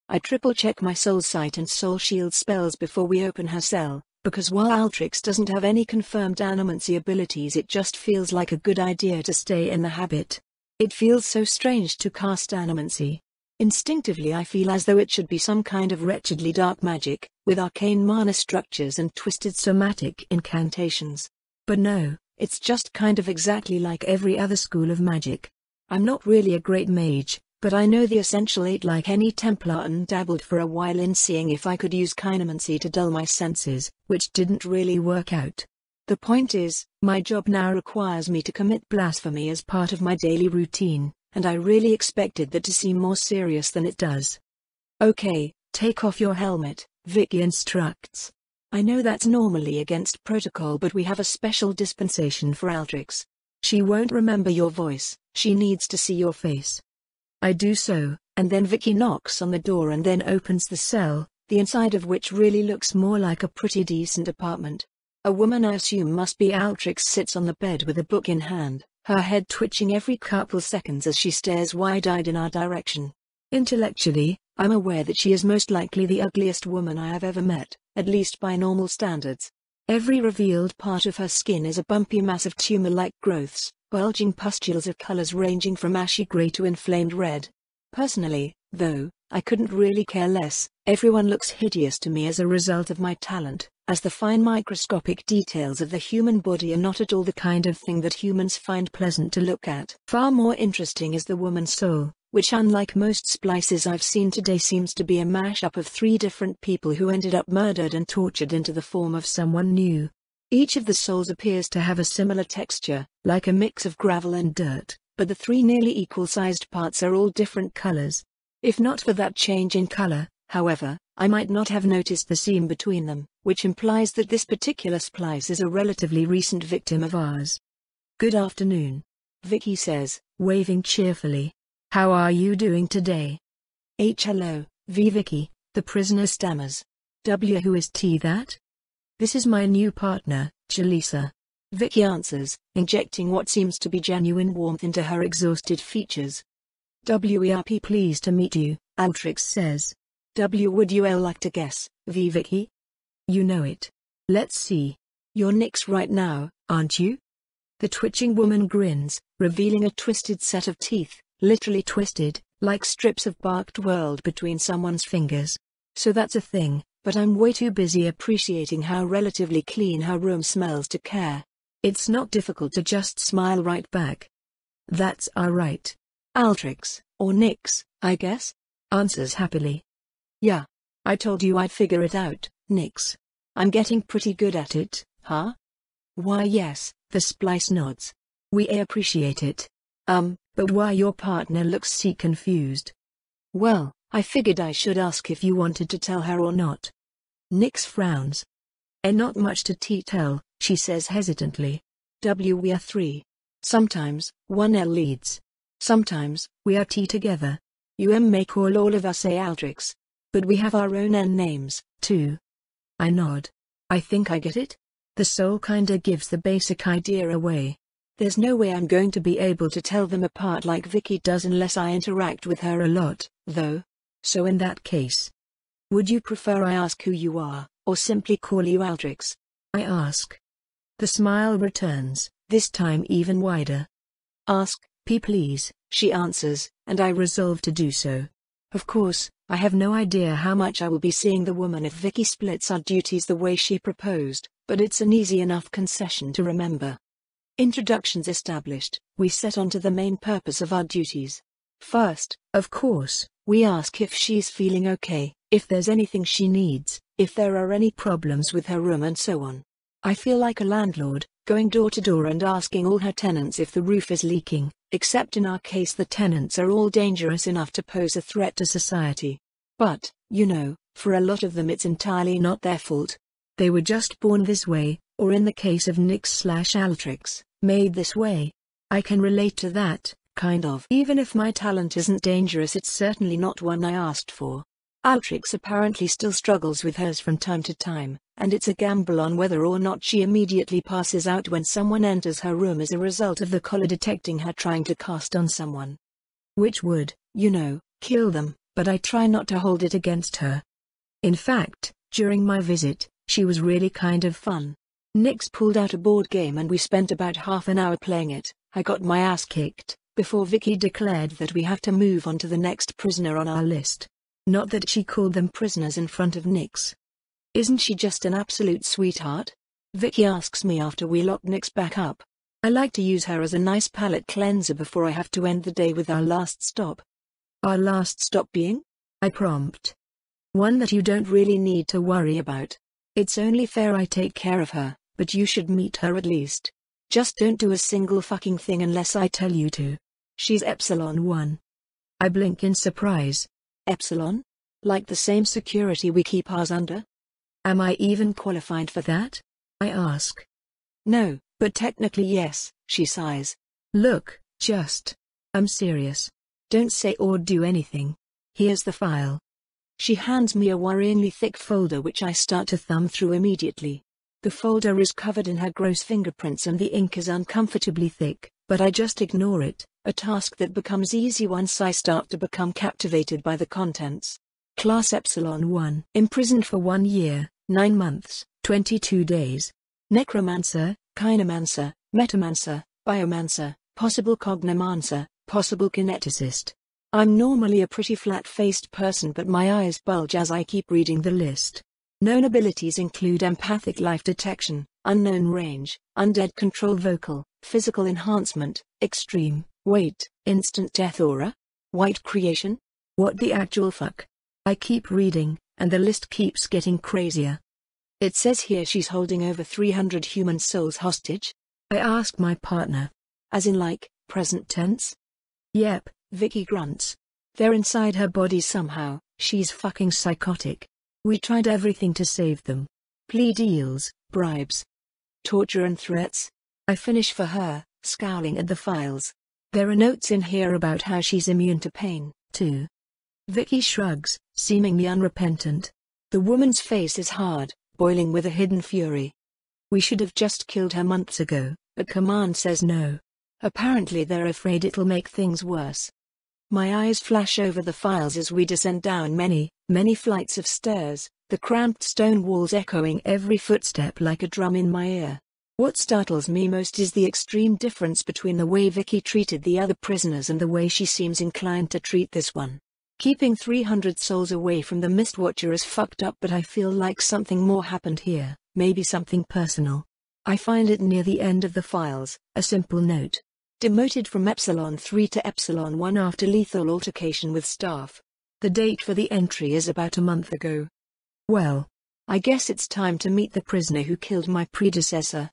I triple-check my soul sight and soul shield spells before we open her cell, because while Altrix doesn't have any confirmed animancy abilities it just feels like a good idea to stay in the habit. It feels so strange to cast animancy. Instinctively I feel as though it should be some kind of wretchedly dark magic, with arcane mana structures and twisted somatic incantations. But no, it's just kind of exactly like every other school of magic. I'm not really a great mage, but I know the essential 8 like any Templar and dabbled for a while in seeing if I could use chinemancy to dull my senses, which didn't really work out. The point is, my job now requires me to commit blasphemy as part of my daily routine, and I really expected that to seem more serious than it does. Okay, take off your helmet, Vicky instructs. I know that's normally against protocol but we have a special dispensation for Altrix. She won't remember your voice, she needs to see your face. I do so, and then Vicky knocks on the door and then opens the cell, the inside of which really looks more like a pretty decent apartment. A woman I assume must be Altrix sits on the bed with a book in hand, her head twitching every couple seconds as she stares wide-eyed in our direction. Intellectually, I'm aware that she is most likely the ugliest woman I have ever met, at least by normal standards. Every revealed part of her skin is a bumpy mass of tumor-like growths, bulging pustules of colors ranging from ashy gray to inflamed red. Personally, though, I couldn't really care less. Everyone looks hideous to me as a result of my talent, as the fine microscopic details of the human body are not at all the kind of thing that humans find pleasant to look at. Far more interesting is the woman's soul, which unlike most splices I've seen today seems to be a mashup of 3 different people who ended up murdered and tortured into the form of someone new. Each of the souls appears to have a similar texture, like a mix of gravel and dirt, but the 3 nearly equal-sized parts are all different colors. If not for that change in color, however, I might not have noticed the seam between them, which implies that this particular splice is a relatively recent victim of ours. Good afternoon, Vicky says, waving cheerfully. How are you doing today? Hello, Vicky, the prisoner stammers. Who is that? This is my new partner, Jaleesa. Vicky answers, injecting what seems to be genuine warmth into her exhausted features. Werp pleased to meet you, Altrix says. Would you like to guess, Vicky? You know it. Let's see. You're Nyx right now, aren't you? The twitching woman grins, revealing a twisted set of teeth, literally twisted, Like strips of bark twirled between someone's fingers. So that's a thing, but I'm way too busy appreciating how relatively clean her room smells to care. It's not difficult to just smile right back. That's alright. Altrix, or Nyx, I guess? Answers happily. Yeah. I told you I'd figure it out, Nyx. I'm getting pretty good at it, huh? Why yes, the splice nods. We appreciate it. But why your partner looks confused? Well, I figured I should ask if you wanted to tell her or not. Nyx frowns. Not much to tell, she says hesitantly. We are three. Sometimes, one L leads. Sometimes, we are T together. May call all of us Altrix. But we have our own N names, too. I nod. I think I get it. The soul kinda gives the basic idea away. There's no way I'm going to be able to tell them apart like Vicky does unless I interact with her a lot, though. So in that case, would you prefer I ask who you are, or simply call you Altrix? I ask. The smile returns, this time even wider. Ask, please, she answers, and I resolve to do so. Of course, I have no idea how much I will be seeing the woman if Vicky splits our duties the way she proposed, but it's an easy enough concession to remember. Introductions established, we set on to the main purpose of our duties. First, of course, we ask if she's feeling okay, if there's anything she needs, if there are any problems with her room and so on. I feel like a landlord, going door to door and asking all her tenants if the roof is leaking, except in our case the tenants are all dangerous enough to pose a threat to society. But, for a lot of them it's entirely not their fault. They were just born this way, or in the case of Nyx/Altrix, made this way. I can relate to that, kind of. Even if my talent isn't dangerous, it's certainly not one I asked for. Altrix apparently still struggles with hers from time to time, and it's a gamble on whether or not she immediately passes out when someone enters her room as a result of the collar detecting her trying to cast on someone. Which would, kill them, but I try not to hold it against her. In fact, during my visit, she was really kind of fun. Nyx pulled out a board game and we spent about half an hour playing it. I got my ass kicked, before Vicky declared that we have to move on to the next prisoner on our list. Not that she called them prisoners in front of Nyx. Isn't she just an absolute sweetheart? Vicky asks me after we lock Nyx back up. I like to use her as a nice palate cleanser before I have to end the day with our last stop. Our last stop being? I prompt. One that you don't really need to worry about. It's only fair I take care of her, but you should meet her at least. Just don't do a single fucking thing unless I tell you to. She's Epsilon 1. I blink in surprise. Epsilon? Like the same security we keep ours under? Am I even qualified for that? I ask. No, but technically yes, she sighs. Look, I'm serious. Don't say or do anything. Here's the file. She hands me a worryingly thick folder which I start to thumb through immediately. The folder is covered in her gross fingerprints and the ink is uncomfortably thick, but I just ignore it, a task that becomes easy once I start to become captivated by the contents. Class Epsilon 1. Imprisoned for 1 year, 9 months, 22 days. Necromancer, Kinemancer, Metamancer, Biomancer, possible Cognomancer, possible Kineticist. I'm normally a pretty flat-faced person but my eyes bulge as I keep reading the list. Known abilities include empathic life detection, unknown range, undead control vocal, physical enhancement, extreme, weight, instant death aura? White creation? What the actual fuck? I keep reading, and the list keeps getting crazier. It says here she's holding over 300 human souls hostage? I ask my partner. As in like, present tense? Yep, Vicky grunts. They're inside her body somehow, she's fucking psychotic. We tried everything to save them. Plea deals, bribes, torture and threats. I finish for her, scowling at the files. There are notes in here about how she's immune to pain, too. Vicky shrugs, seemingly unrepentant. The woman's face is hard, boiling with a hidden fury. We should have just killed her months ago, but command says no. Apparently they're afraid it'll make things worse. My eyes flash over the files as we descend down many flights of stairs, the cramped stone walls echoing every footstep like a drum in my ear. What startles me most is the extreme difference between the way Vicky treated the other prisoners and the way she seems inclined to treat this one. Keeping 300 souls away from the Mistwatcher is fucked up, but I feel like something more happened here, maybe something personal. I find it near the end of the files, a simple note. Demoted from Epsilon 3 to Epsilon 1 after lethal altercation with staff. The date for the entry is about a month ago. Well, I guess it's time to meet the prisoner who killed my predecessor.